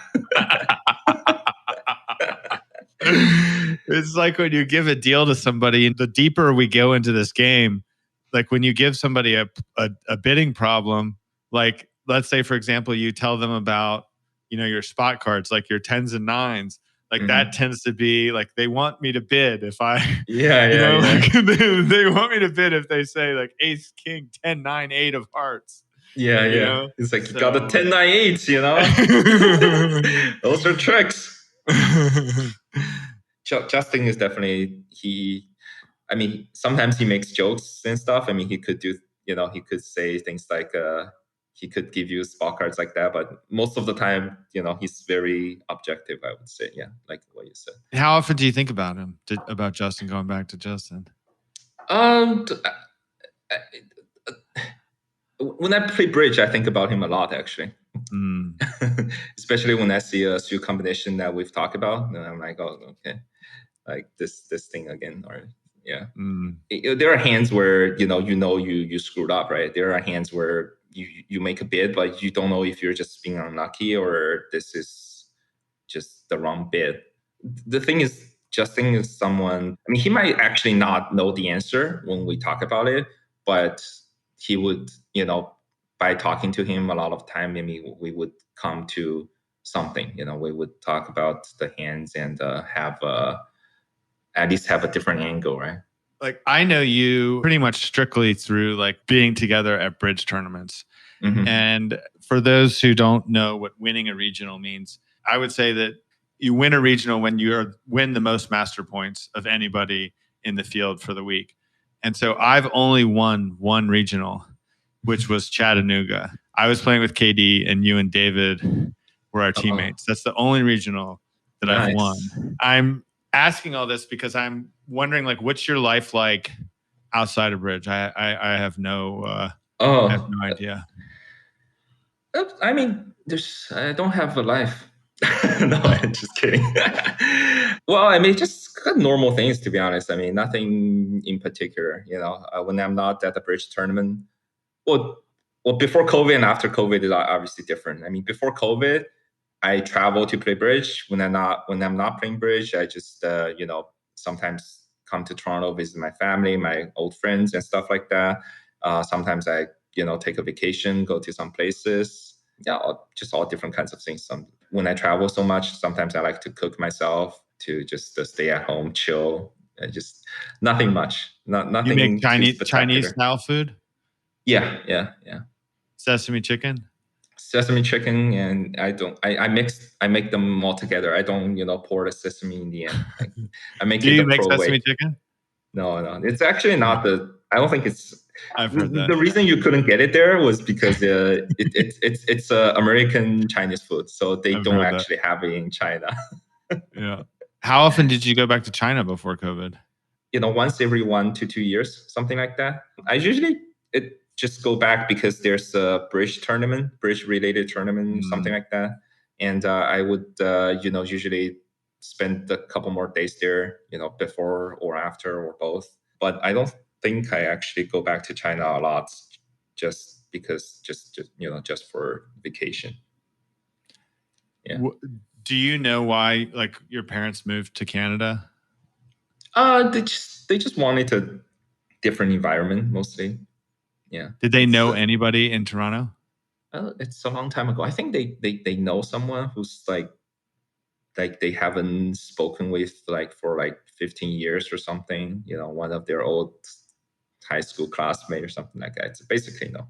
A: It's like when you give a deal to somebody, and the deeper we go into this game, like when you give somebody a bidding problem, like let's say, for example, you tell them about, your spot cards, like your 10s and 9s. Like that tends to be like they want me to bid if I like, they want me to bid if they say like ace king 10 9 8 of hearts.
B: It's like you got the 10 9 8s, those are tricks. Justin is definitely sometimes he makes jokes and stuff. He could do he could say things like he could give you spot cards like that, but most of the time, he's very objective, I would say. Yeah, like what you said.
A: How often do you think about him? About Justin? Going back to Justin.
B: When I play bridge, I think about him a lot, actually. Especially when I see a few combination that we've talked about, and I'm like, oh, okay, like this thing again, or there are hands where you screwed up, right? There are hands where you make a bid, but you don't know if you're just being unlucky or this is just the wrong bid. The thing is, Justin is someone, he might actually not know the answer when we talk about it, but he would, by talking to him a lot of time, we would come to something, we would talk about the hands and at least have a different angle, right?
A: Like I know you pretty much strictly through like being together at bridge tournaments. And for those who don't know what winning a regional means, I would say that you win a regional when you win the most master points of anybody in the field for the week. And so I've only won one regional, which was Chattanooga. I was playing with KD and you and David were our teammates. That's the only regional that I've won. I'm asking all this because I'm wondering, like, what's your life like outside of bridge? I have no idea.
B: I don't have a life. No, I'm just kidding. Well, just normal things, to be honest. Nothing in particular. When I'm not at the bridge tournament, well, before COVID and after COVID is obviously different. Before COVID, I travel to play bridge. When I'm not playing bridge, I just sometimes come to Toronto, visit my family, my old friends, and stuff like that. Sometimes I take a vacation, go to some places. Yeah, just all different kinds of things. When I travel so much, sometimes I like to cook myself to just stay at home, chill. Just nothing much. Nothing.
A: You make Chinese style food?
B: Yeah.
A: Sesame chicken,
B: and I make them all together. I don't pour the sesame in the end. I make
A: Do you make sesame chicken?
B: No, it's actually not I don't think it's.
A: I've heard that.
B: The reason you couldn't get it there was because it's American Chinese food, so they don't actually have it in China.
A: Yeah. How often did you go back to China before COVID?
B: Once every 1 to 2 years, something like that. I usually just go back because there's a bridge related tournament, something like that. And I would, usually spend a couple more days there, before or after or both. But I don't think I actually go back to China a lot just because, just for vacation. Yeah.
A: Do you know why, like, your parents moved to Canada?
B: They just wanted a different environment, mostly. Yeah.
A: Did they know anybody in Toronto?
B: It's a long time ago. I think they know someone who's like they haven't spoken with like for like 15 years or something. You know, one of their old high school classmate or something like that. It's basically no.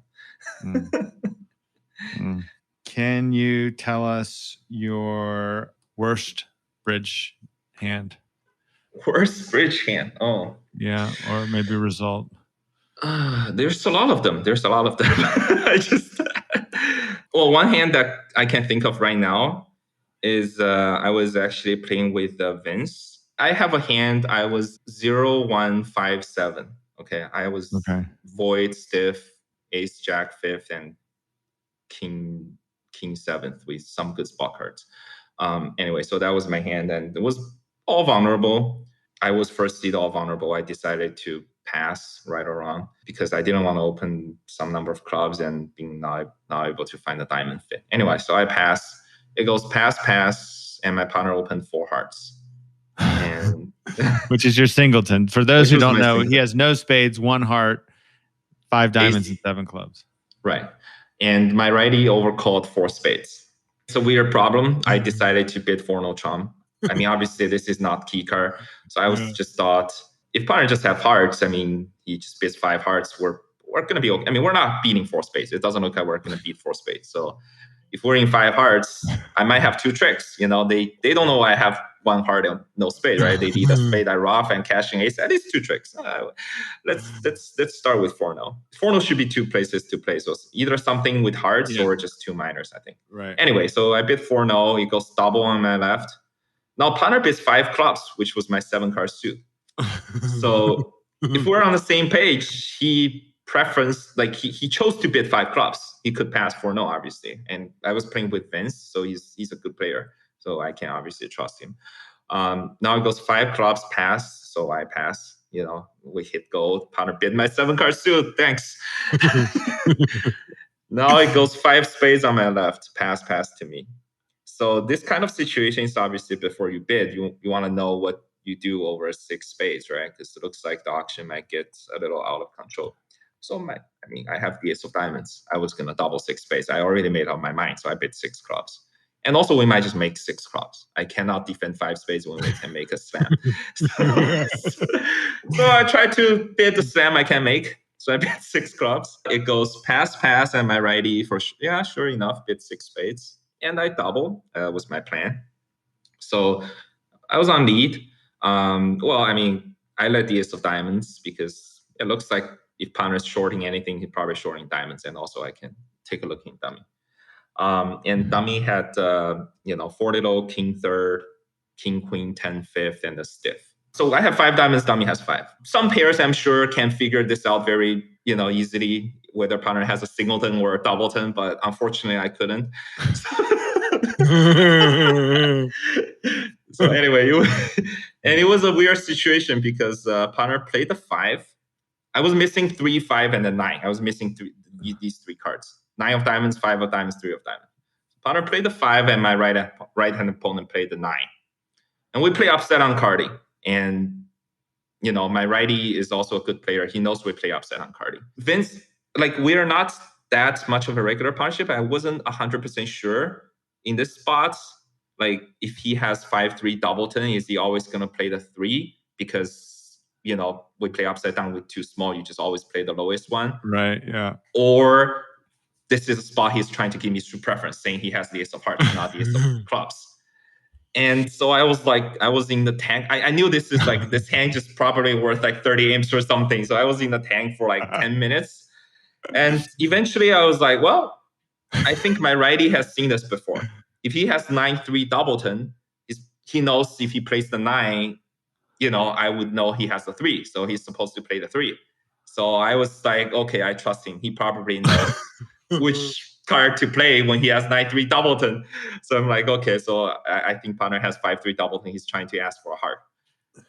A: Can you tell us your worst bridge hand?
B: Worst bridge hand? Oh.
A: Yeah, or maybe result.
B: There's a lot of them. I just well, one hand that I can think of right now is I was actually playing with Vince. I have a hand. I was 0-1-5-7. Okay, I was void, stiff, ace, jack, fifth, and king seventh with some good spot cards. Anyway, so that was my hand, and it was all vulnerable. I was first seed all vulnerable. I decided to pass, right or wrong, because I didn't want to open some number of clubs and being not able to find a diamond fit. Anyway, so I pass. It goes pass, and my partner opened 4 hearts. And
A: which is your singleton. For those who don't know, he has no spades, 1 heart, 5 diamonds, and 7 clubs.
B: Right. And my righty overcalled 4 spades. It's a weird problem. I decided to bid for no charm. I mean, obviously, this is not key card. So I was just thought, if partner just have hearts, I mean, he just bids 5 hearts, we're going to be okay. I mean, we're not beating 4 spades. It doesn't look like we're going to beat 4 spades. So if we're in 5 hearts, I might have 2 tricks. You know, they don't know I have 1 heart and no spade, right? They need a spade, I rough, and cashing ace. At least 2 tricks. Let's start with 4-0. 4-0 should be 2 places to play. So either something with hearts or just 2 minors, I think.
A: Right.
B: Anyway, so I bid 4-0. It goes double on my left. Now partner bids 5 clubs, which was my 7 card suit. So if we're on the same page, he chose to bid 5 clubs. He could pass 4-0, obviously. And I was playing with Vince, so he's a good player. So I can obviously trust him. Now it goes 5 clubs, pass. So I pass. You know, we hit gold. Partner bid my 7 card suit. Thanks. Now it goes 5 spades on my left. Pass to me. So this kind of situation is obviously before you bid, you want to know what you do over 6 spades, right? Because it looks like the auction might get a little out of control. So I have the ace of diamonds. I was gonna double 6 spades. I already made up my mind, so I bid 6 clubs. And also, we might just make 6 clubs. I cannot defend 5 spades when we can make a slam. So I tried to bid the slam I can make. So I bid 6 clubs. It goes pass, and my righty sure enough, bid 6 spades. And I double, was my plan. So I was on lead. I led the ace of diamonds because it looks like if partner is shorting anything, he's probably shorting diamonds. And also I can take a look in dummy. And dummy had, 4 little, king third, king, queen, 10, fifth, and a stiff. So I have 5 diamonds, dummy has 5. Some pairs I'm sure can figure this out very, easily, whether partner has a singleton or a doubleton, but unfortunately I couldn't. So anyway, it was a weird situation because partner played the 5. I was missing 3, 5, and the 9. I was missing these 3 cards. 9 of diamonds, 5 of diamonds, 3 of diamonds. Partner played the 5, and my right-hand opponent played the 9. And we play upset on Cardi. And, my righty is also a good player. He knows we play upset on Cardi. Vince, we are not that much of a regular partnership. I wasn't 100% sure in this spot. If he has 5-3 doubleton, is he always going to play the 3? Because, we play upside down with 2 small. You just always play the lowest one.
A: Right, yeah.
B: Or this is a spot he's trying to give me true preference, saying he has the ace of hearts, not the ace of clubs. And so I was in the tank. I knew this is this hand is probably worth 30 imps or something. So I was in the tank for 10 minutes. And eventually I was like, well, I think my righty has seen this before. If he has 9-3 doubleton, he knows if he plays the 9, I would know he has the 3. So he's supposed to play the 3. So I was like, okay, I trust him. He probably knows which card to play when he has 9-3 doubleton. So I'm like, okay, so I think partner has 5-3 doubleton. He's trying to ask for a heart.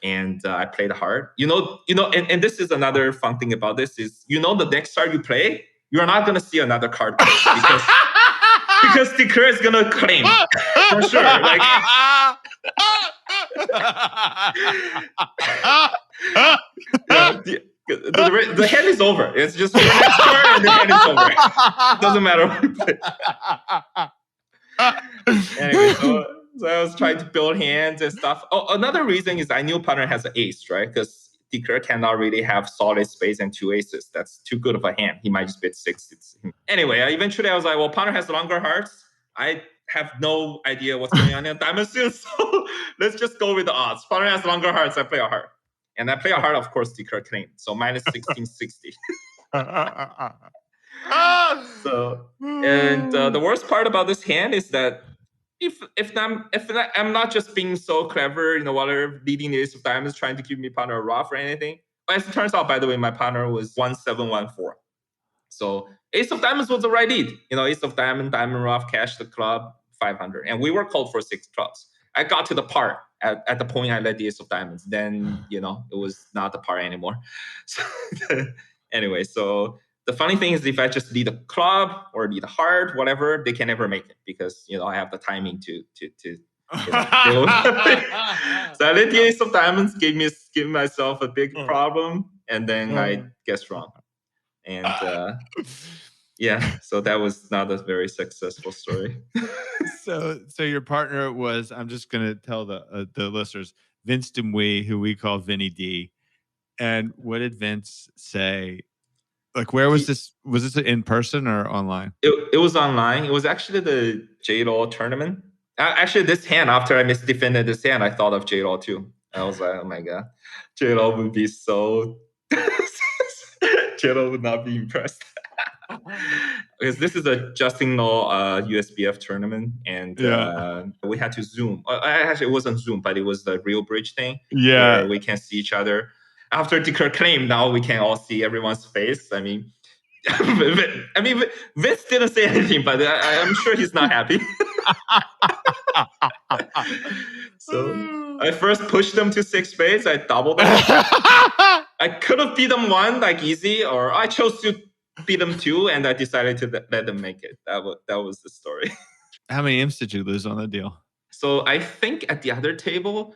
B: And I played a heart. And this is another fun thing about this is, the next card you play, you're not going to see another card because the card is going to claim for sure. The hand is over. It's just your next turn and the hand is over. It doesn't matter what you play. Anyway, so I was trying to build hands and stuff. Oh, another reason is I knew partner has an ace, right? Because Dicker cannot really have solid spades and two aces. That's too good of a hand. He might just bet six. Anyway, eventually I was like, well, partner has longer hearts. I have no idea what's going on in diamond still, so let's just go with the odds. Partner has longer hearts. I play a heart. And I play a heart, of course, Dicker claimed. So minus 1660. So, and the worst part about this hand is that if I'm not just being so clever, whatever, leading the ace of diamonds, trying to keep me partner rough or anything. But as it turns out, by the way, my partner was 1714. So ace of diamonds was the right lead. Ace of diamond rough, cash the club, 500. And we were called for 6 clubs. I got to the par at the point I led the ace of diamonds. Then, it was not the par anymore. So anyway, so the funny thing is if I just lead a club or lead a heart, whatever, they can never make it because, I have the timing to So I led the ace of diamonds, gave myself a big problem, and then I guessed wrong. And yeah, so that was not a very successful story.
A: So your partner was, I'm just going to tell the listeners, Vince Demouy, who we call Vinny D. And what did Vince say? Like, where was this? Was this in person or online?
B: It was online. It was actually the J-Law tournament. Actually, this hand, after I misdefended this hand, I thought of J-Law too. I was like, oh my God, J-Law would be so... J-Law would not be impressed. Because this is a Justin Law USBF tournament, and we had to Zoom. Actually, it wasn't Zoom, but it was the real bridge thing.
A: Yeah,
B: where we can see each other. After Dicker claim, now we can all see everyone's face. I mean, Vince didn't say anything, but I'm sure he's not happy. So I first pushed them to 6 spades. I doubled them. I could have beat them 1 like easy, or I chose to beat them 2, and I decided to let them make it. That was the story.
A: How many imps did you lose on the deal?
B: So I think at the other table,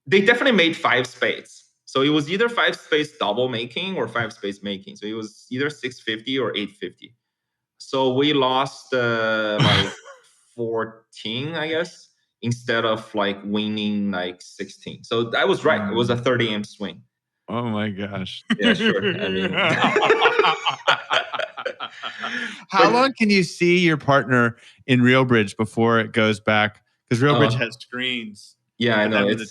B: they definitely made 5 spades. So it was either 5 spades double making or 5 spades making. So it was either 650 or 850. So we lost like 14, I guess, instead of like winning like 16. So I was right. It was a 30 imp swing.
A: Oh my gosh.
B: Yeah, sure. I mean,
A: how long can you see your partner in Real Bridge before it goes back? Because Real Bridge has screens.
B: Yeah, I know. It's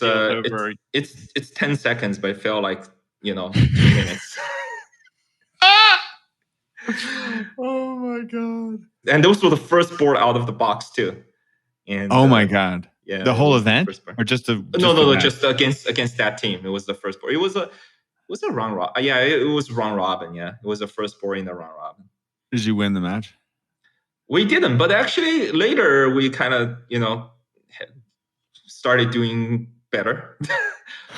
B: 10 seconds, but it felt like 2 minutes.
A: Oh my God.
B: And those were the first board out of the box too. And
A: oh my God.
B: Yeah.
A: The whole event? Or just
B: just against that team. It was the first board. It was a round robin. Yeah, it was round robin. Yeah. It was the first board in the round robin.
A: Did you win the match?
B: We didn't, but actually later we kind of, started doing better.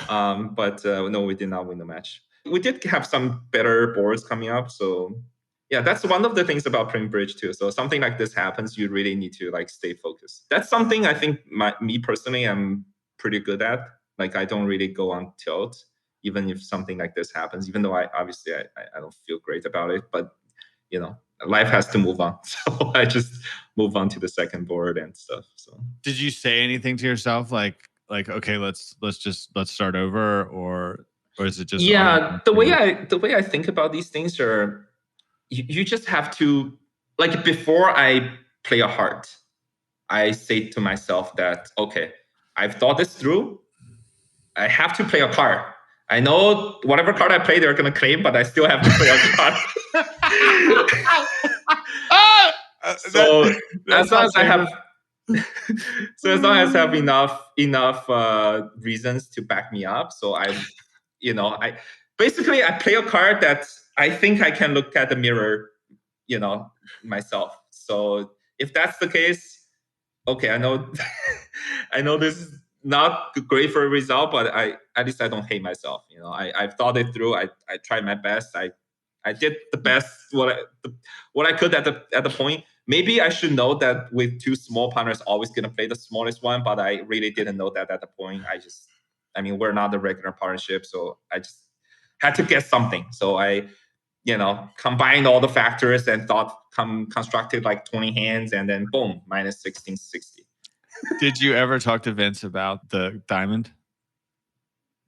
B: But no, we did not win the match. We did have some better boards coming up. So yeah, that's one of the things about playing bridge too. So something like this happens, you really need to like stay focused. That's something I think me personally, I'm pretty good at. Like I don't really go on tilt, even if something like this happens, even though I don't feel great about it, but life has to move on. So I just move on to the second board and stuff. So
A: did you say anything to yourself like, okay, let's start over, or is it just...
B: Yeah, the way I think about these things are, you just have to, like, before I play a heart, I say to myself that, okay, I've thought this through. I have to play a card. I know whatever card I play, they're going to claim, but I still have to play a card. So as long as I have enough reasons to back me up, so I basically I play a card that I think I can look at the mirror, myself. So if that's the case, okay, I know this is not great for a result, but at least I don't hate myself. I've thought it through. I tried my best. I did the best what I could at the point. Maybe I should know that with 2 small partners, always gonna play the smallest one, but I really didn't know that at the point. We're not a regular partnership, so had to get something. So I, combined all the factors and constructed like 20 hands, and then boom, minus 1660.
A: Did you ever talk to Vince about the diamond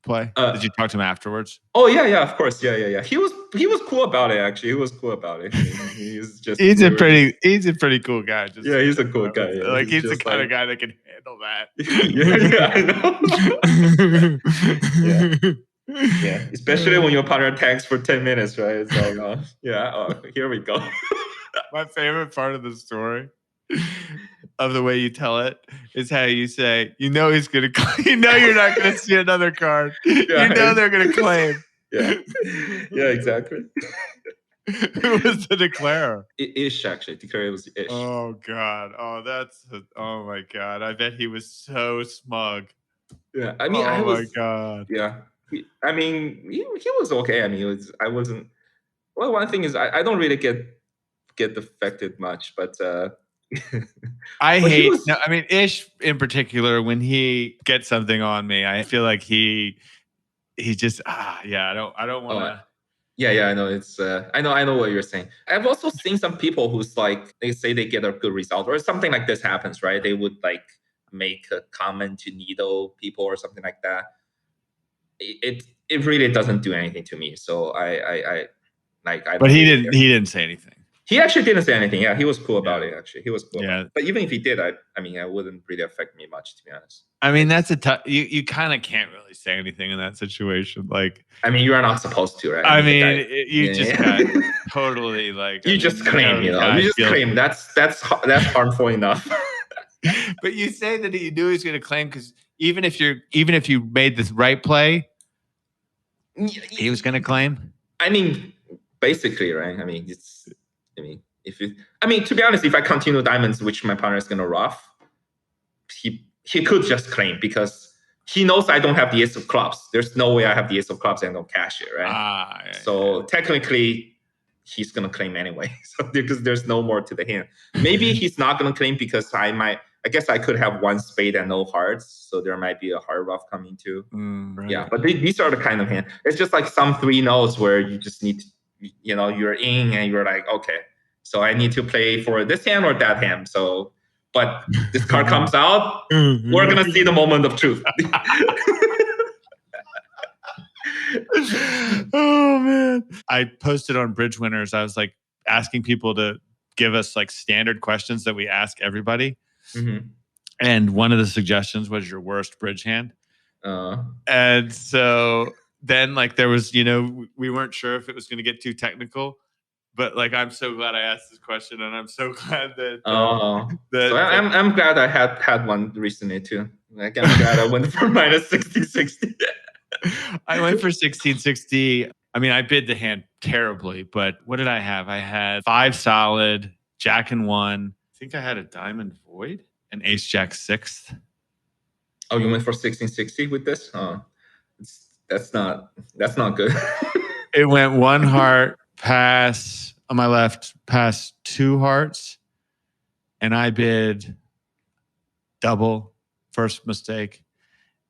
A: play? Did you talk to him afterwards?
B: Oh yeah, of course, yeah. He was cool about it. Actually, he was cool about it. He's just
A: he's a pretty cool guy.
B: He's a cool guy. Yeah.
A: Like he's the kind of guy that can handle that.
B: I know. Yeah, especially when your partner tanks for 10 minutes, right? It's like, here we go.
A: My favorite part of the story, of the way you tell it, is how you say, he's gonna, you're not gonna see another card. They're gonna claim.
B: Yeah, exactly.
A: Who was the declarer?
B: Ish, actually. Declarer was Ish.
A: Oh God. Oh my God. I bet he was so smug.
B: Yeah, I mean,
A: my God.
B: Yeah. He was okay. I mean, I wasn't. Well, one thing is I don't really get affected much, but
A: Ish in particular, when he gets something on me, I feel like he just I don't want to.
B: Yeah, I know. It's I know what you're saying. I've also seen some people who's like, they say they get a good result or something like this happens, right? They would like make a comment to needle people or something like that. It really doesn't do anything to me. So I
A: But he didn't say anything.
B: He actually didn't say anything. Yeah, he was cool about it. Actually, he was cool. Yeah. But even if he did, I wouldn't really affect me much, to be honest.
A: I mean, that's a tough. You kind of can't really say anything in that situation. Like,
B: you are not supposed to, right?
A: You just got totally like.
B: You just claim, You just claim. That's harmful enough.
A: But you say that you knew he was going to claim, because even if you made the right play, he was going to claim.
B: Basically, right? To be honest, if I continue diamonds, which my partner is going to rough, he could just claim, because he knows I don't have the ace of clubs. There's no way I have the ace of clubs and don't cash it, right? Technically, he's going to claim anyway. So because there's no more to the hand. Maybe he's not going to claim because I guess I could have one spade and no hearts, so there might be a heart rough coming too.
A: Right.
B: Yeah, but these are the kind of hand. It's just like some 3-notes where you just need to, you're in and you're like, okay, so I need to play for this hand or that hand. So, but this card comes out, we're gonna see the moment of truth.
A: Oh man! I posted on Bridge Winners. I was like asking people to give us like standard questions that we ask everybody.
B: Mm-hmm.
A: And one of the suggestions was your worst bridge hand. And so then like there was, we weren't sure if it was going to get too technical, but like, I'm so glad I asked this question, and I'm so glad that.
B: So I'm glad I had one recently too. Like, I'm glad I went for minus 1660.
A: I went for 1660. I bid the hand terribly, but what did I have? I had 5 solid, jack and 1. I think I had a diamond void, an ace jack 6th.
B: Oh, you went for 1660 with this? Oh, that's not good.
A: It went 1 heart pass on my left, past 2 hearts, and I bid double. First mistake.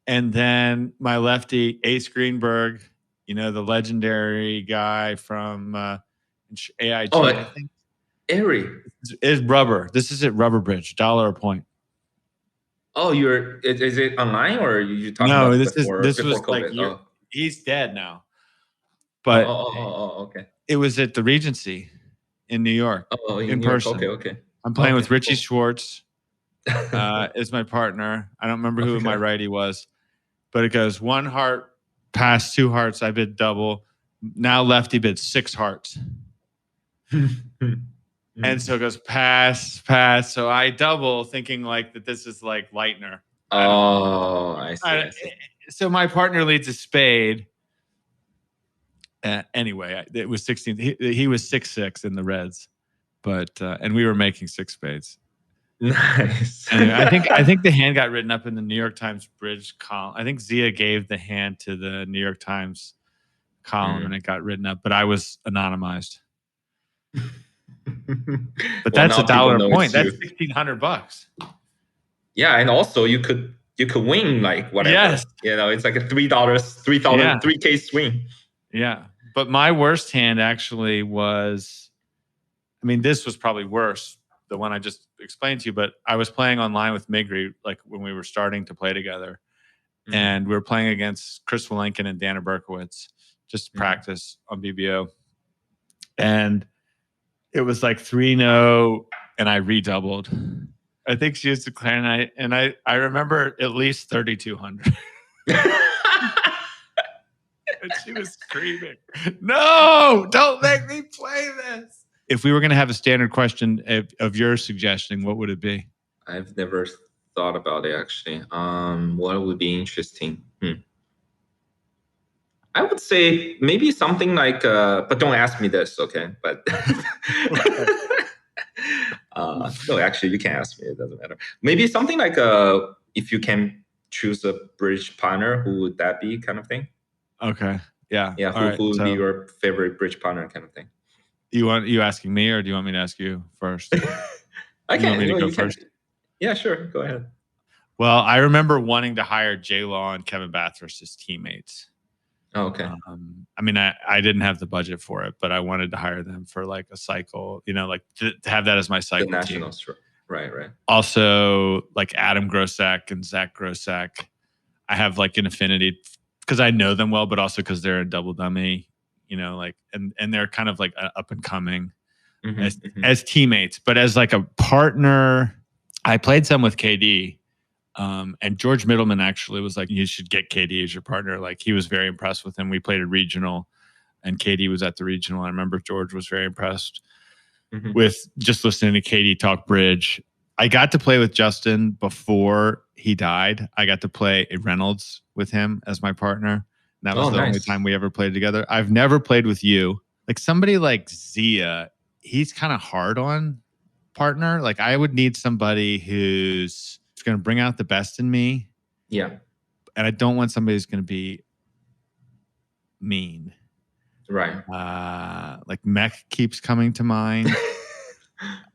A: And then my lefty, Ace Greenberg, the legendary guy from AIG, I think.
B: Airy.
A: Is rubber. This is at Rubber Bridge, $1 a point.
B: Oh, is it online, or you talking
A: about
B: this
A: was
B: COVID?
A: Like he's dead now. But
B: okay.
A: It was at the Regency in New York. In person.
B: Okay.
A: I'm playing with Richie Schwartz is my partner. I don't remember who my righty was, but it goes 1 heart past 2 hearts. I bid double. Now lefty bid 6 hearts. And so it goes pass. So I double, thinking like that this is like Lightner.
B: I see.
A: So my partner leads a spade. Anyway, it was 16. He was 6-6 in the reds, but and we were making 6 spades.
B: Nice.
A: Anyway, I think the hand got written up in the New York Times Bridge column. I think Zia gave the hand to the New York Times column, and it got written up, but I was anonymized. But that's $1 a point. That's $1,600.
B: Yeah, and also you could win like whatever.
A: Yes.
B: It's like a $3,000 3K swing.
A: Yeah. But my worst hand actually was, I mean, this was probably worse, the one I just explained to you, but I was playing online with Migri, like when we were starting to play together. And we were playing against Chris Walenkin and Dana Berkowitz, just practice on BBO. And it was like 3-0, and I redoubled. I think she used the clarinet, and I remember at least 3,200. And she was screaming, "No, don't make me play this." If we were going to have a standard question of your suggestion, what would it be?
B: I've never thought about it, actually. What would be interesting? I would say maybe something like, but don't ask me this, okay? But no, actually, you can ask me. It doesn't matter. Maybe something like, if you can choose a bridge partner, who would that be, kind of thing?
A: Okay. Yeah.
B: Yeah. Who would be your favorite bridge partner, kind of thing?
A: You asking me, or do you want me to ask you first?
B: I can.
A: You want me to go first?
B: Yeah, sure. Go ahead.
A: Well, I remember wanting to hire J Law and Kevin Bathurst as teammates.
B: Oh, okay.
A: I mean, I didn't have the budget for it, but I wanted to hire them for like a cycle, like to have that as my cycle
B: the nationals team. Right.
A: Also, like Adam Grosek and Zach Grosek, I have like an affinity because I know them well, but also because they're a double dummy, like, and they're kind of like up and coming as teammates, but as like a partner, I played some with KD. And George Middleman actually was like, you should get KD as your partner. Like, he was very impressed with him. We played a regional, and KD was at the regional. I remember George was very impressed with just listening to KD talk bridge. I got to play with Justin before he died. I got to play a Reynolds with him as my partner. And that was the only time we ever played together. I've never played with you. Like somebody like Zia, he's kind of hard on partner. Like I would need somebody who's going to bring out the best in me.
B: Yeah.
A: And I don't want somebody who's going to be mean.
B: Right.
A: Like Mech keeps coming to mind.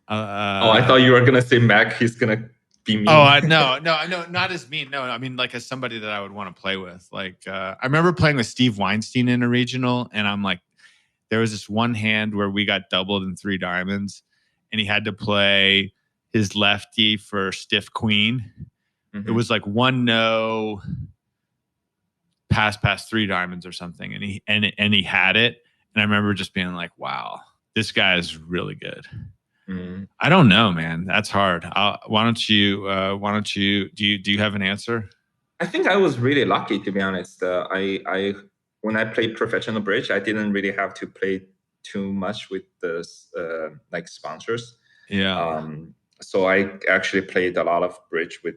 B: I thought you were going to say Mech. He's going to be mean.
A: No, not as mean. No, I mean, like as somebody that I would want to play with. Like, I remember playing with Steve Weinstein in a regional, and I'm like, there was this one hand where we got doubled in 3 diamonds, and he had to play his lefty for stiff queen. It was like 1-0 past 3 diamonds or something, and he had it. And I remember just being like, wow, this guy is really good. I don't know, man. That's hard. Why don't you do you have an answer?
B: I think I was really lucky, to be honest. I when I played professional bridge, I didn't really have to play too much with the like sponsors.
A: Yeah.
B: So I actually played a lot of bridge with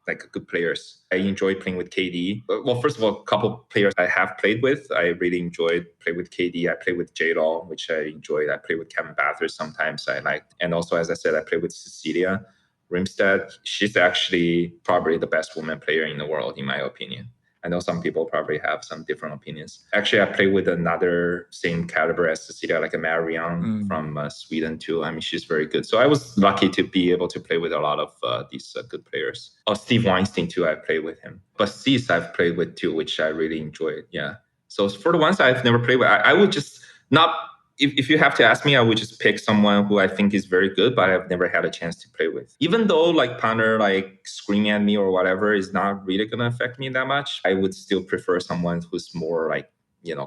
B: like good players. I enjoyed playing with KD. Well, first of all, a couple players I have played with, I really enjoyed playing with KD. I played with J-Law, which I enjoyed. I played with Kevin Bathurst sometimes I liked. And also, as I said, I played with Cecilia Rimstead. She's actually probably the best woman player in the world, in my opinion. I know some people probably have some different opinions. Actually, I played with another same caliber as Cecilia, like a Marianne from Sweden too. I mean, she's very good. So I was lucky to be able to play with a lot of these good players. Oh, Steve Weinstein too, I played with him. But Cease I've played with too, which I really enjoyed. Yeah. So for the ones I've never played with, I would just not... If you have to ask me, I would just pick someone who I think is very good, but I've never had a chance to play with. Even though like partner like screaming at me or whatever is not really going to affect me that much, I would still prefer someone who's more like,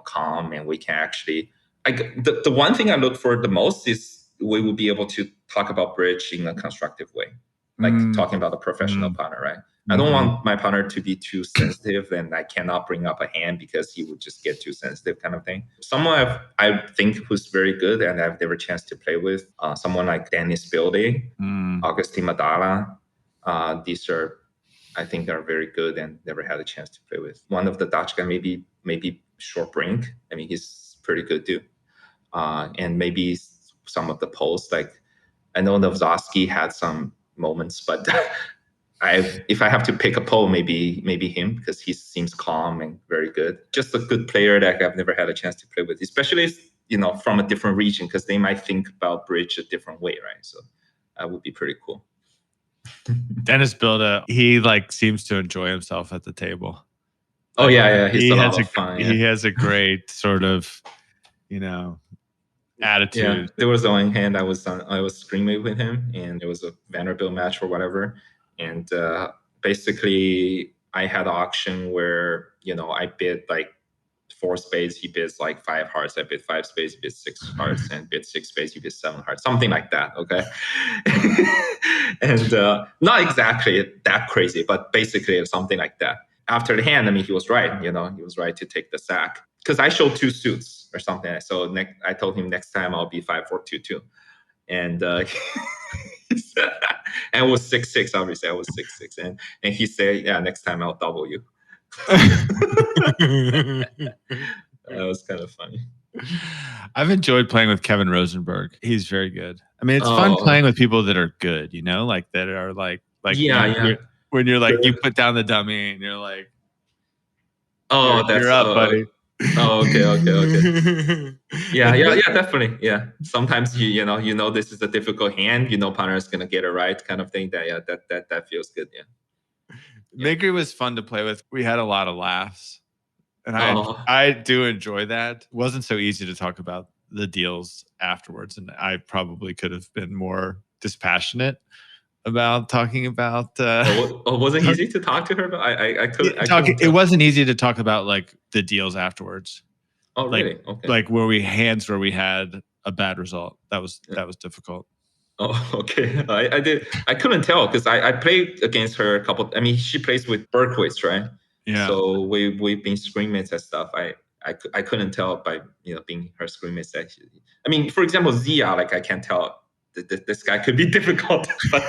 B: calm, and we can actually... The one thing I look for the most is we will be able to talk about bridge in a constructive way, like talking about a professional partner, right? I don't want my partner to be too sensitive, and I cannot bring up a hand because he would just get too sensitive, kind of thing. Someone I think who's very good and I've never chance to play with, someone like Dennis Bilde, Augustin Madala. These are, I think, are very good and never had a chance to play with. One of the Dutch guy, maybe Short Brink. I mean, he's pretty good too. And maybe some of the Poles, like I know Novzovsky had some moments, but if I have to pick a Pole, maybe him, because he seems calm and very good. Just a good player that I've never had a chance to play with, especially from a different region, because they might think about bridge a different way, right? So that would be pretty cool.
A: Dennis Bilda, he like seems to enjoy himself at the table.
B: Oh yeah, he's a lot of fun. Yeah.
A: He has a great sort of, attitude.
B: Yeah, there was one hand I was screaming with him, and it was a Vanderbilt match or whatever. And basically, I had an auction where I bid like 4 spades, he bids like 5 hearts. I bid 5 spades, he bids 6 hearts, and bid 6 spades, he bids 7 hearts, something like that. Okay, and not exactly that crazy, but basically something like that. After the hand, I mean, he was right. He was right to take the sack because I showed 2 suits or something. So I told him next time I'll be 5-4-2-2, and and it was 6-6. Obviously, I was 6-6, and he said, "Yeah, next time I'll double you." That was kind of funny.
A: I've enjoyed playing with Kevin Rosenberg. He's very good. I mean, it's fun playing with people that are good, that are like
B: yeah.
A: When you're like, you put down the dummy and you're like,
B: that's
A: you're up, buddy.
B: Oh, okay. Yeah, definitely. Yeah. Sometimes you know this is a difficult hand, partner's gonna get it right, kind of thing. That feels good. Yeah.
A: Migri was fun to play with. We had a lot of laughs. And I do enjoy that. It wasn't so easy to talk about the deals afterwards. And I probably could have been more dispassionate about talking about.
B: It wasn't easy to talk to her, but I couldn't.
A: It wasn't easy to talk about like the deals afterwards.
B: Oh, really? Okay.
A: Like where we had a bad result. That was difficult.
B: Oh, okay. I couldn't tell because I played against her a couple. I mean, she plays with Berkowitz, right?
A: Yeah.
B: So we've been screammates and stuff. I couldn't tell by being her screammates. I mean, for example, Zia, like I can't tell this guy could be difficult, but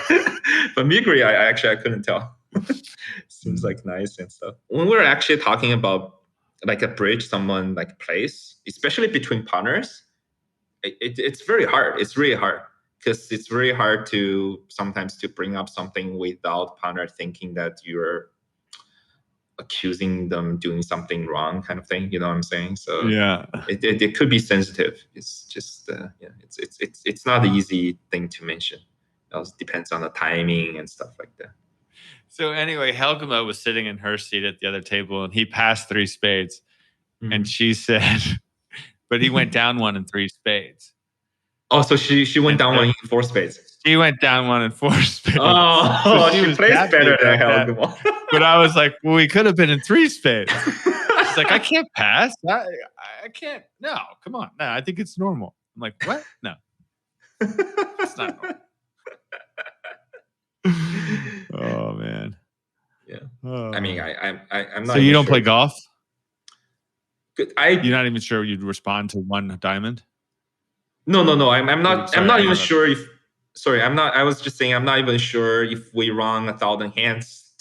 B: Migri, I couldn't tell. Seems like nice and stuff. When we're actually talking about like a bridge someone like plays, especially between partners, it's very hard. It's really hard because it's very hard to sometimes to bring up something without partner thinking that you're accusing them doing something wrong, kind of thing. You know what I'm saying? So
A: yeah,
B: it could be sensitive. It's just it's not an easy thing to mention. It also depends on the timing and stuff like that.
A: So anyway, Helgema was sitting in her seat at the other table, and he passed 3 spades, and she said, but he went down 1 in 3 spades.
B: Oh, so she went down 1 in 4 spades.
A: She went down 1 in 4 spades.
B: Oh, so she plays better than Helgema.
A: But I was like, well, we could have been in 3 spades. She's like, I can't pass. I can't. No, come on. No, I think it's normal. I'm like, what? No, it's not normal. Oh man.
B: Yeah. I mean, I'm not.
A: So you don't play golf?
B: Good.
A: You're not even sure you'd respond to 1 diamond?
B: No. I'm not even sure if. Sorry, I'm not. I was just saying I'm not even sure if we run 1,000 hands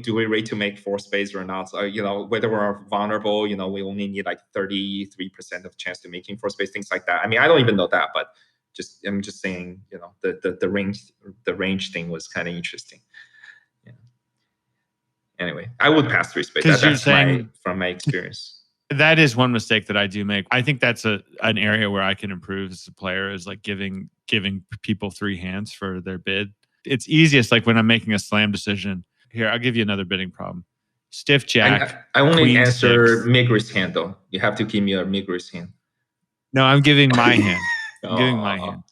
B: do we rate to make 4 spades or not? So, whether we're vulnerable, we only need like 33% of chance to making 4 spades, things like that. I mean, I don't even know that, but I'm just saying, the range thing was kind of interesting. Yeah. Anyway, I would pass 3 spades. That's from my experience.
A: That is one mistake that I do make. I think that's an area where I can improve as a player, is like giving people 3 hands for their bid. It's easiest like when I'm making a slam decision. Here, I'll give you another bidding problem. Stiff jack.
B: I only answer Migri's hand though. You have to give me a Migri's hand.
A: No, I'm giving my hand. I'm giving my hand.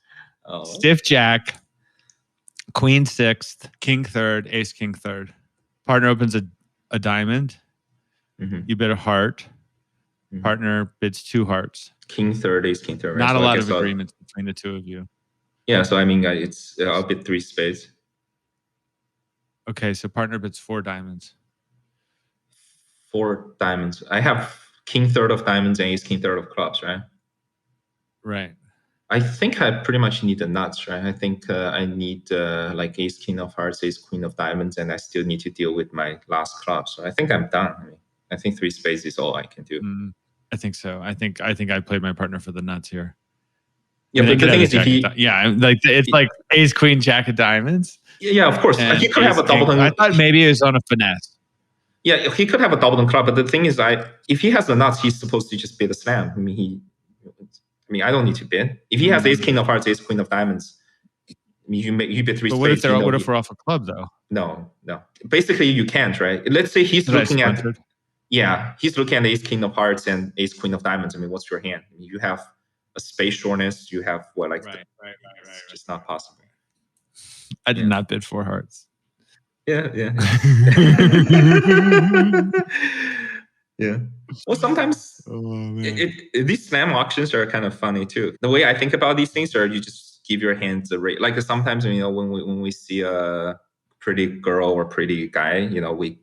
A: Oh. Stiff jack, queen 6th, king 3rd, ace king 3rd. Partner opens a diamond. Mm-hmm. You bid a heart. Mm-hmm. Partner bids 2 hearts.
B: King 3rd, ace king 3rd. Right?
A: Not a lot of agreements between the 2 of you.
B: Yeah, so I mean, I'll bid 3 spades.
A: Okay, so partner bids 4 diamonds.
B: 4 diamonds. I have king 3rd of diamonds and ace king 3rd of clubs, right?
A: Right.
B: I think I pretty much need the nuts, right? I think I need like ace king of hearts, ace queen of diamonds, and I still need to deal with my last club. So I think I'm done. I think 3 spades is all I can do.
A: I think so. I think I played my partner for the nuts here.
B: Yeah, but the thing is,
A: it's like ace queen jack of diamonds.
B: Yeah, of course. He could have a double.
A: I thought maybe it was on a finesse.
B: Yeah, he could have a double club, but the thing is, if he has the nuts, he's supposed to just bid a slam. I mean, I don't need to bid. If he has ace king of hearts, ace queen of diamonds, I mean, you bid three
A: But
B: spades.
A: what if we're off a club though?
B: No. Basically, you can't, right? Let's say he's looking at ace king of hearts and ace queen of diamonds. I mean, what's your hand? I mean, you have a space shortness. You have it's just not possible.
A: I did not bid 4 hearts.
B: Yeah. Yeah. Well, sometimes these slam auctions are kind of funny too. The way I think about these things are you just give your hands a rate. Like sometimes, when we see a pretty girl or pretty guy,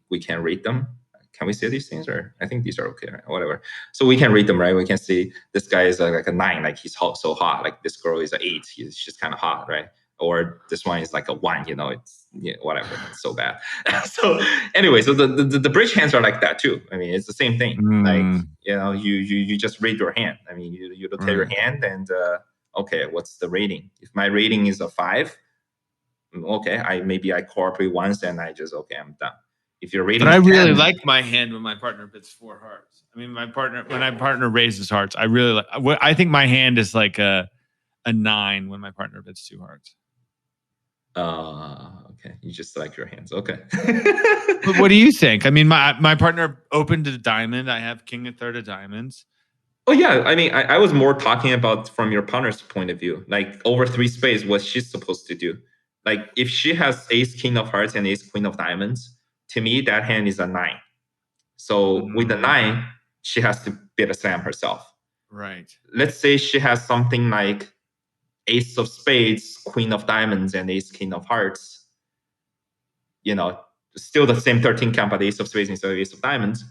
B: we can rate them. Can we say these things? Or I think these are okay, right? Whatever. So we can rate them, right? We can see this guy is like a 9, like he's so hot. Like this girl is an 8, she's just kind of hot, right? Or this one is like a 1, it's whatever, it's so bad. So anyway, so the bridge hands are like that too. I mean, it's the same thing. Like you just rate your hand. I mean, you look at your hand and okay, what's the rating? If my rating is a 5, okay, I cooperate once and I just I'm done. If you're rating,
A: but I really like my hand when my partner bids 4 hearts. I mean, when my partner raises hearts, I really like. I think my hand is like a 9 when my partner bids 2 hearts.
B: Okay, you just like your hands. Okay.
A: But what do you think? I mean, my partner opened a diamond. I have king and third of diamonds.
B: Oh yeah, I mean, I was more talking about from your partner's point of view, like over 3 spades, what she's supposed to do. Like if she has ace king of hearts and ace queen of diamonds, to me that hand is a 9. So with the 9, she has to bid a slam herself.
A: Right.
B: Let's say she has something like ace of spades, queen of diamonds, and ace king of hearts. Still the same 13 count, but ace of spades instead of ace of diamonds.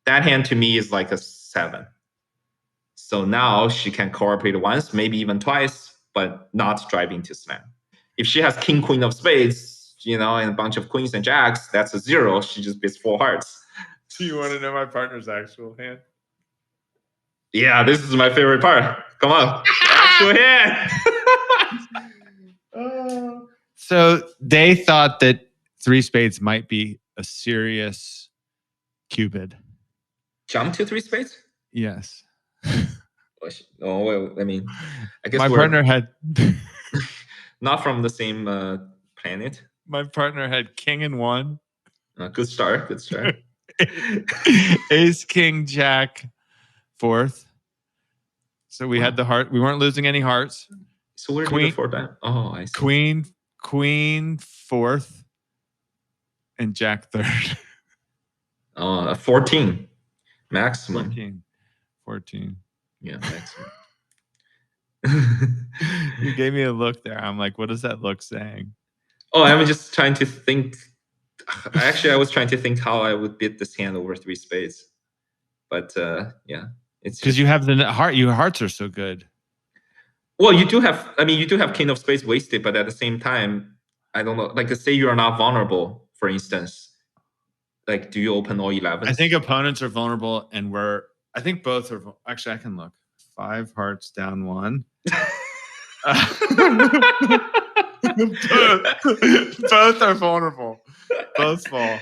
B: That hand to me is like a 7. So now she can cooperate once, maybe even twice, but not driving to slam. If she has king, queen of spades, and a bunch of queens and jacks, that's a 0. She just bids 4 hearts.
A: Do you want to know my partner's actual hand?
B: Yeah, this is my favorite part. Come on. Actual hand.
A: So they thought that 3 spades might be a serious Cupid.
B: Jump to 3 spades?
A: Yes.
B: Oh, well, I mean, I guess
A: my partner had
B: not from the same planet.
A: My partner had king and 1.
B: Good start.
A: Ace, king, jack, 4th. So we had the heart. We weren't losing any hearts.
B: So where did the 4 die? Oh, I
A: see. Queen, 4th, and jack 3rd.
B: 14 maximum.
A: 14.
B: Yeah, maximum.
A: You gave me a look there. I'm like, what is that look saying?
B: Oh, I'm just trying to think. Actually, I was trying to think how I would bid this hand over 3 spades. But yeah, it's
A: because you have the heart. Your hearts are so good.
B: Well, you do have king of spades wasted, but at the same time, I don't know. Like, say you are not vulnerable, for instance. Like, do you open all 11s?
A: I think opponents are vulnerable, and I think both are. Actually, I can look. 5 hearts down 1. Both are vulnerable. Both fall.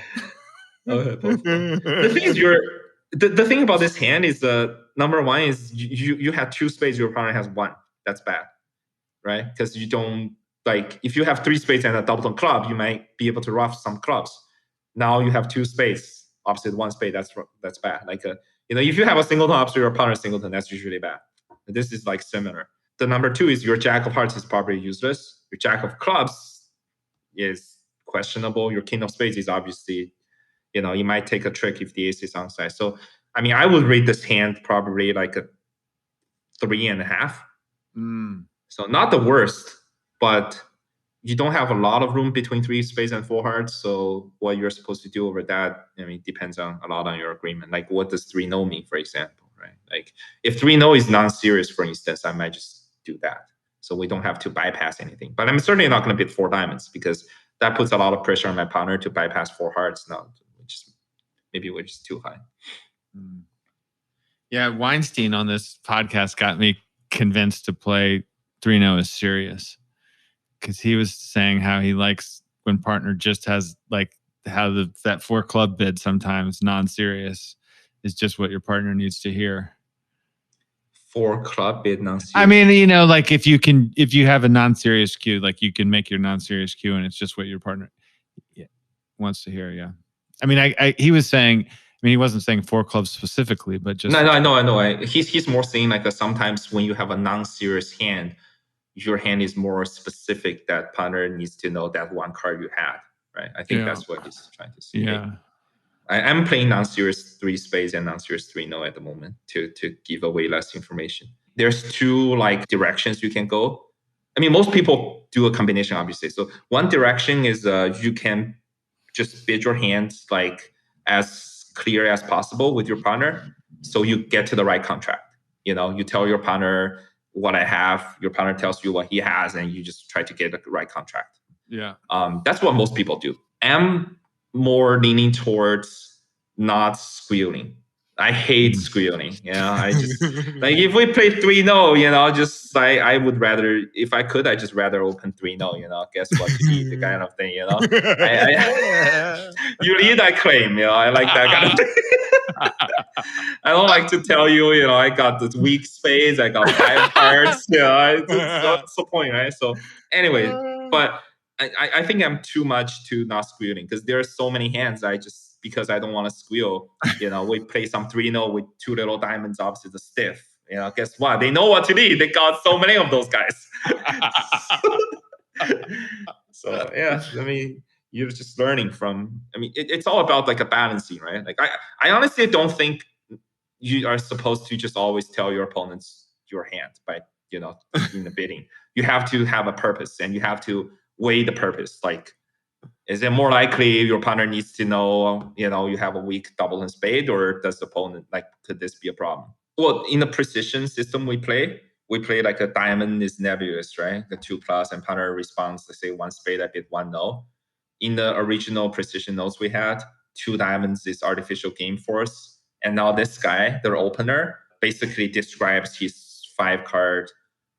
B: Okay, both fall. The thing is, the thing about this hand is number 1 is you have 2 spades, your opponent has 1. That's bad, right? Because you don't if you have 3 spades and a doubleton club, you might be able to ruff some clubs. Now you have 2 spades opposite 1 spade. That's bad. Like if you have a singleton opposite your opponent's singleton, that's usually bad. This is like similar. The number 2 is your jack of hearts is probably useless. Your jack of clubs is questionable. Your king of spades is obviously, you might take a trick if the ace is on side. So, I mean, I would rate this hand probably like a 3.5. So not the worst, but you don't have a lot of room between 3 spades and 4 hearts. So what you're supposed to do over that, I mean, depends a lot on your agreement. Like, what does 3-no mean, for example, right? Like, if 3-no is non-serious, for instance, I might just do that. So we don't have to bypass anything. But I'm certainly not going to bid 4 diamonds because that puts a lot of pressure on my partner to bypass 4 hearts. No, maybe we're just too high.
A: Yeah, Weinstein on this podcast got me convinced to play 3-no is serious. Because he was saying how he likes when partner just has how that 4 club bid sometimes non-serious is just what your partner needs to hear.
B: 4 club bid non-serious.
A: I mean, like if you have a non-serious cue, like you can make your non-serious cue, and it's just what your partner wants to hear. Yeah. I mean, he was saying. I mean, he wasn't saying 4 clubs specifically, but just
B: no, I know. He's more saying like sometimes when you have a non-serious hand, your hand is more specific. That partner needs to know that one card you had, right? I think that's what he's trying to say.
A: Yeah.
B: I'm playing non-serious 3 spades and non-serious 3 no at the moment to give away less information. There's 2 like directions you can go. I mean, most people do a combination, obviously. So one direction is you can just bid your hands like as clear as possible with your partner, so you get to the right contract. You tell your partner what I have, your partner tells you what he has, and you just try to get the right contract.
A: Yeah.
B: That's what most people do. I'm more leaning towards not squealing. I hate squealing. I just like if we play 3-0, just I would rather, if I could, I just rather open 3-0, guess what to be the kind of thing, you lead, I claim, I like that kind of thing. I don't like to tell you, I got this weak spades, I got 5 cards, that's the point, right? So anyway, but I think I'm too much to not squealing because there are so many hands. Because I don't want to squeal, we play some 3-0 with 2 little diamonds opposite the stiff. Guess what? They know what to lead. They got so many of those guys. So yeah, I mean, you're just learning from. I mean, it's all about like a balancing, right? Like I honestly don't think you are supposed to just always tell your opponents your hand by in the bidding. You have to have a purpose, and you have to weigh the purpose. Like, is it more likely your partner needs to know, you have a weak double and spade, or does the opponent could this be a problem? Well, in the precision system we play like a diamond is nebulous, right? The 2+, and partner responds, let's say 1 spade, I bid 1 no. In the original precision notes we had, 2 diamonds is artificial game force. And now this guy, their opener, basically describes his 5 card,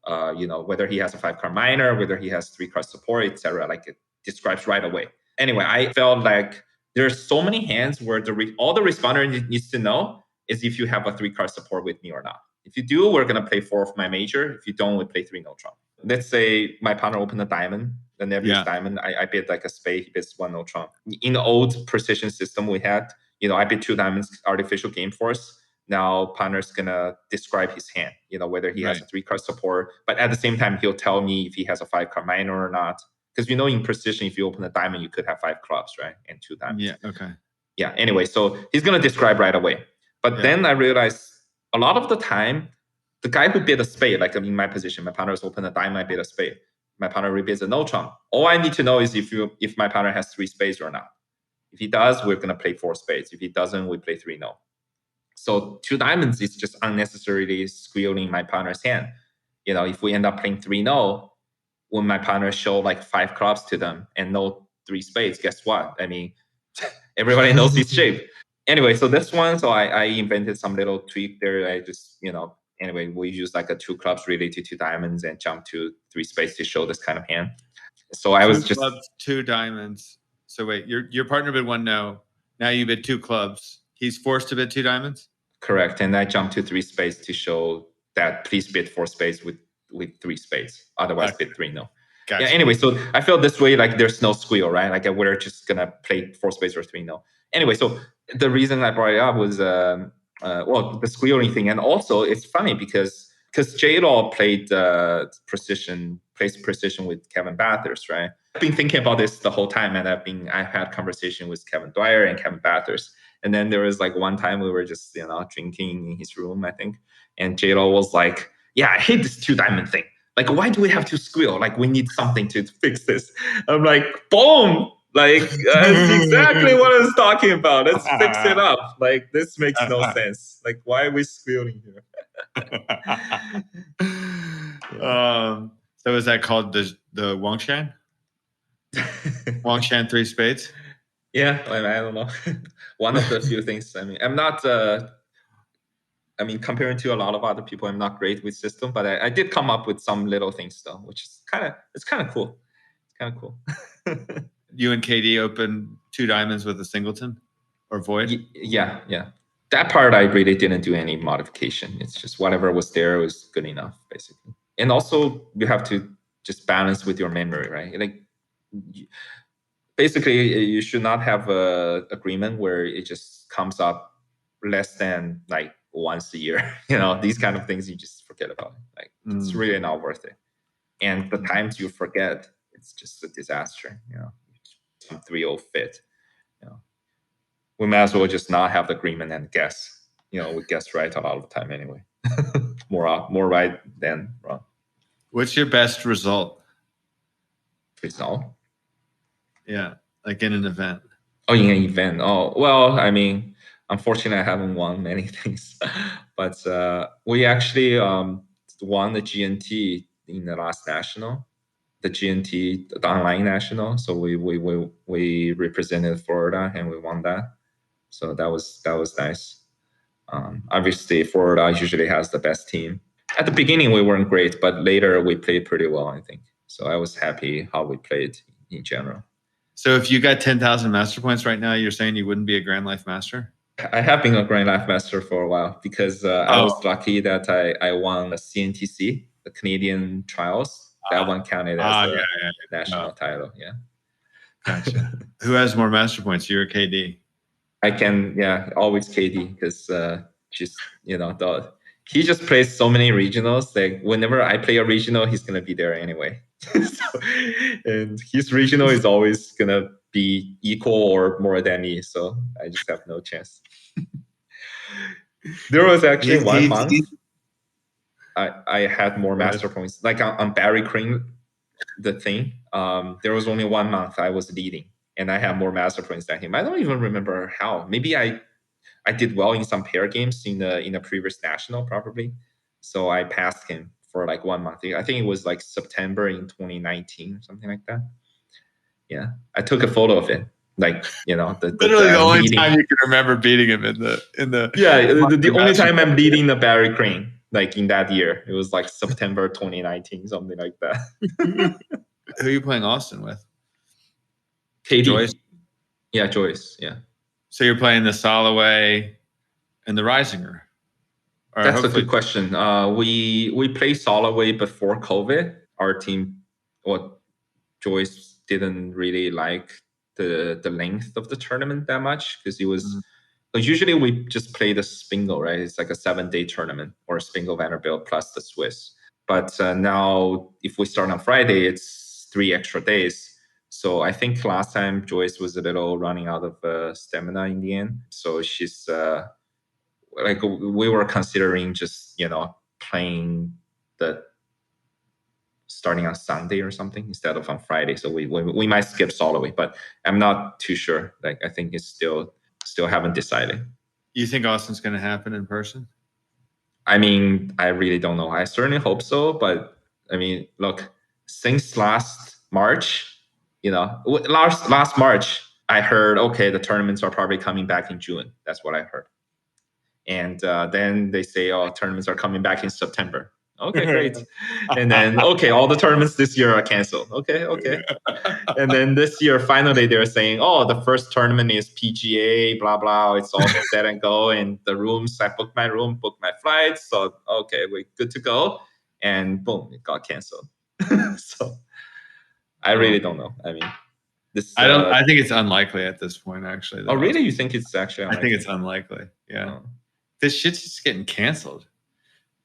B: whether he has a 5 card minor, whether he has 3 card support, etc. Like it describes right away. Anyway, I felt like there's so many hands where all the responder needs to know is if you have a 3 card support with me or not. If you do, we're going to play 4 of my major. If you don't, we play 3 no trump. Let's say my partner opened a diamond, the nebulous diamond. I bid like a spade, he bids 1 no trump. In the old precision system we had, I bid 2 diamonds, artificial game force. Now partner's gonna describe his hand, whether he has a 3 card support, but at the same time he'll tell me if he has a 5 card minor or not. Because in precision, if you open a diamond, you could have 5 clubs, right? And 2 diamonds.
A: Yeah, okay.
B: Yeah, anyway, so he's gonna describe right away. But then I realized a lot of the time, the guy who bid a spade, like in my position, my partner's open a diamond, I bid a spade. My partner rebids a no trump. All I need to know is if my partner has 3 spades or not. If he does, we're gonna play 4 spades. If he doesn't, we play 3 no. So 2 diamonds is just unnecessarily squealing my partner's hand. If we end up playing 3 no, when my partner show like 5 clubs to them and no 3 spades, guess what? I mean, everybody knows his shape. Anyway, so this one, so I invented some little tweak there. I just, anyway, we use like a 2 clubs related to diamonds and jump to 3 spades to show this kind of hand. So I was just
A: 2 clubs, 2 diamonds. So wait, your partner bid 1 no. Now you bid 2 clubs. He's forced to bid 2 diamonds?
B: Correct. And I jumped to 3 spades to show that please bid 4 spades with 3 spades. Otherwise, bid 3 no. Gotcha. Yeah. Anyway, so I feel this way, like there's no squeal, right? Like we're just gonna play 4 spades or 3 no. Anyway, so the reason I brought it up was the squealing thing, and also it's funny because J-Law plays precision with Kevin Bathurst, right? I've been thinking about this the whole time, and I've had conversation with Kevin Dwyer and Kevin Bathurst. And then there was like one time we were just drinking in his room, I think, and J-Lo was like, "Yeah, I hate this 2 diamond thing. Like, why do we have to squeal? Like, we need something to fix this." I'm like, boom! Like, that's exactly what I was talking about. Let's fix it up. Like, this makes no sense. Like, why are we squealing here?
A: So is that called the Huang Shan? Huang Shan 3 spades?
B: Yeah, I don't know. One of the few things. I mean, I'm not. Comparing to a lot of other people, I'm not great with system, but I did come up with some little things though, which is kind of cool. It's kind of cool.
A: You and KD open 2 diamonds with a singleton or void?
B: Yeah. that part I really didn't do any modification. It's just whatever was there was good enough, basically. And also you have to just balance with your memory, right? Like basically you should not have a agreement where it just comes up less than like once a year. These kind of things you just forget about. Like it's really not worth it. And the times you forget, it's just a disaster. Some 3-0 fit. We might as well just not have the agreement and guess. We guess right a lot of the time anyway. more right than wrong.
A: What's your best result?
B: Result?
A: Yeah, like in an event.
B: Oh, in an event. Oh, well, I mean, unfortunately, I haven't won many things, but we actually won the GNT in the last national, the GNT, the online national. So we represented Florida and we won that. So that was nice. Obviously, Florida usually has the best team. At the beginning, we weren't great, but later we played pretty well, I think. So I was happy how we played in general.
A: So if you got 10,000 master points right now, you're saying you wouldn't be a Grand Life Master?
B: I have been a Grand Life Master for a while because I was lucky that I won the CNTC, the Canadian Trials. That one counted as a national title. Yeah.
A: Gotcha. Who has more master points, you or KD?
B: I can, always KD because just, he just plays so many regionals. Like whenever I play a regional, he's going to be there anyway. And his regional is always going to be equal or more than me. So I just have no chance. There was actually 1 month I had more master points. Like on Barry Cream, the thing, there was only 1 month I was leading and I had more master points than him. I don't even remember how. Maybe I did well in some pair games in the previous national probably. So I passed him for like 1 month. I think it was like September in 2019 or something like that. Yeah. I took a photo of it. Like,
A: literally the only leading time you can remember beating him in the
B: the only time I'm leading the Barry Crane, like in that year. It was like September 2019, something like that.
A: Who are you playing Austin with?
B: KD.
A: Joyce?
B: Yeah, Joyce. Yeah.
A: So you're playing the Soloway and the Risinger?
B: That's a good question. We played Soloway before COVID. Our team, Joyce didn't really like the length of the tournament that much because it was usually we just play the Spingo, right? It's like a 7-day tournament or Spingo Vanderbilt plus the Swiss. But now if we start on Friday, it's 3 extra days. So I think last time Joyce was a little running out of stamina in the end. So she's like we were considering just playing the starting on Sunday or something instead of on Friday. So we might skip Soloway, but I'm not too sure. Like I think it's still haven't decided.
A: You think Austin's going to happen in person?
B: I mean, I really don't know. I certainly hope so, but I mean, look, since last March, last March, I heard, okay, the tournaments are probably coming back in June. That's what I heard. And then they say, oh, tournaments are coming back in September. Okay, great. And then, okay, all the tournaments this year are canceled. Okay. And then this year, finally, they're saying, oh, the first tournament is PGA, blah, blah. It's all set and go. And the rooms, I booked my room, booked my flights. So, okay, we're good to go. And boom, it got canceled. So I really don't know. I mean,
A: I think it's unlikely at this point, actually.
B: Oh, really? You think it's actually unlikely?
A: I think it's unlikely. Yeah. This shit's just getting canceled.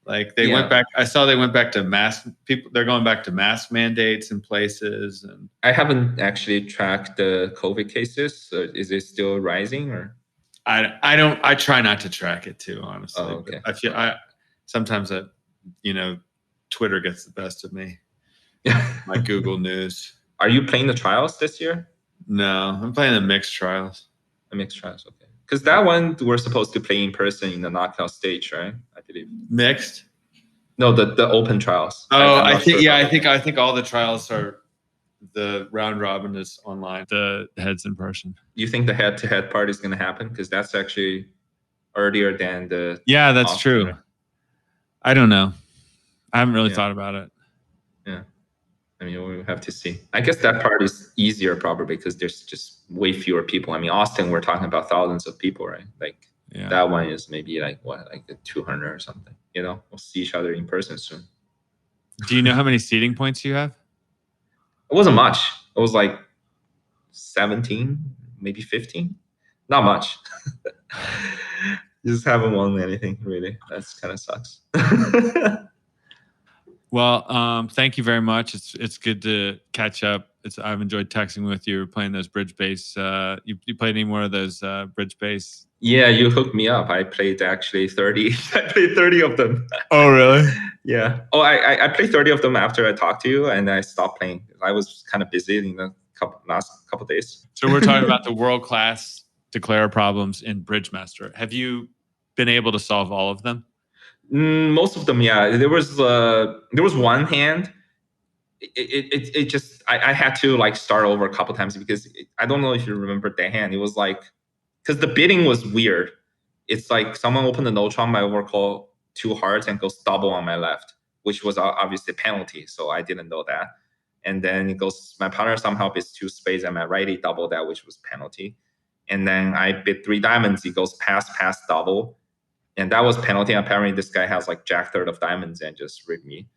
A: Like they went back. I saw they went back to mask people. They're going back to mask mandates in places. And
B: I haven't actually tracked the COVID cases. So is it still rising or?
A: I don't. I try not to track it too, honestly.
B: Oh, okay.
A: I feel sometimes Twitter gets the best of me. My Google News.
B: Are you playing the trials this year?
A: No, I'm playing the mixed trials.
B: The mixed trials, okay. Because that one we're supposed to play in person in the knockout stage, right? I believe.
A: Mixed?
B: No, the open trials.
A: Oh, I think all the trials are the round robin is online. The head's in person.
B: You think the head-to-head part is going to happen? Because that's actually earlier than the.
A: Yeah, that's true. I don't know. I haven't really thought about it.
B: Yeah. I mean, we'll have to see. I guess that part is easier probably because there's just way fewer people. I mean, Austin, we're talking about thousands of people, right? Like,
A: Yeah.
B: That one is maybe like what, like a 200 or something. We'll see each other in person soon.
A: Do you know how many seeding points you have?
B: It wasn't much. It was like 17, maybe 15. Not much. Just haven't won anything really. That's kind of sucks.
A: Well, thank you very much. It's good to catch up. I've enjoyed texting with you, playing those bridge base. You played any more of those bridge base?
B: Yeah, you hooked me up. I played actually 30. I played 30 of them.
A: Oh, really?
B: Yeah. Oh, I played 30 of them after I talked to you, and I stopped playing. I was kind of busy in the last couple days.
A: So we're talking about the world-class declare problems in Bridge Master. Have you been able to solve all of them?
B: Most of them, yeah. There was one hand. It just I had to like start over a couple times because I don't know if you remember that hand. It was like, because the bidding was weird. It's like someone opened the no trump, I overcall 2 hearts and goes double on my left, which was obviously a penalty. So I didn't know that. And then it goes, my partner somehow bids 2 spades and my righty double that, which was penalty. And then I bid 3 diamonds. He goes pass, double. And that was penalty. Apparently this guy has like jack third of diamonds and just rigged me.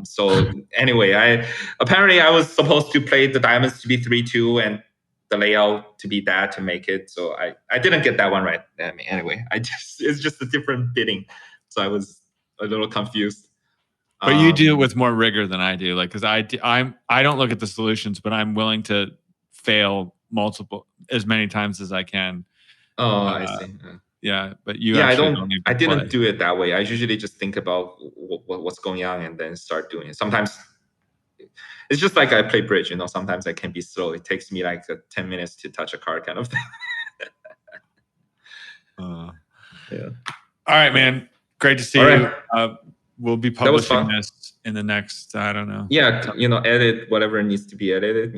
B: So anyway, I was supposed to play the diamonds to be 3-2 and the layout to be that to make it. So I didn't get that one right. I mean, anyway, it's just a different bidding. So I was a little confused.
A: But you do it with more rigor than I do. Like, because I don't look at the solutions, but I'm willing to fail as many times as I can.
B: Oh, I see.
A: Yeah, but you.
B: Yeah, I didn't do it that way. I usually just think about what's going on and then start doing it. Sometimes it's just like I play bridge. Sometimes I can be slow. It takes me like 10 minutes to touch a card, kind of thing.
A: Yeah. All right, man. Great to see you. We'll be publishing this in the next, I don't know.
B: Yeah, edit whatever needs to be edited.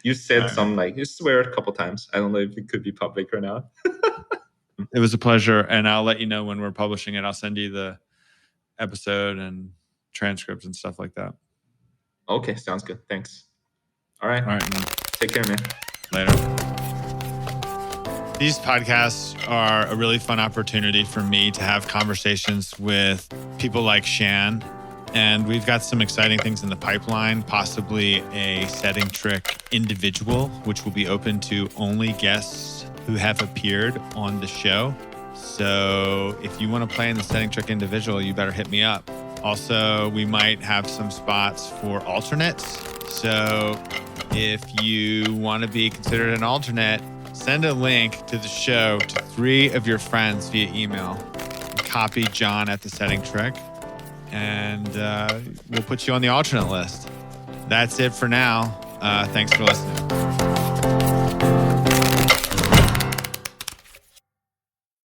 B: You said some you swear a couple times. I don't know if it could be public or not.
A: It was a pleasure, and I'll let you know when we're publishing it. I'll send you the episode and transcripts and stuff like that.
B: Okay, sounds good. Thanks. All right, man. Take care, man.
A: Later. These podcasts are a really fun opportunity for me to have conversations with people like Shan. And we've got some exciting things in the pipeline, possibly a setting trick individual, which will be open to only guests who have appeared on the show. So if you want to play in the setting trick individual, you better hit me up. Also, we might have some spots for alternates. So if you want to be considered an alternate, send a link to the show to 3 of your friends via email. Copy John at the setting trick. And we'll put you on the alternate list. That's it for now. Thanks for listening.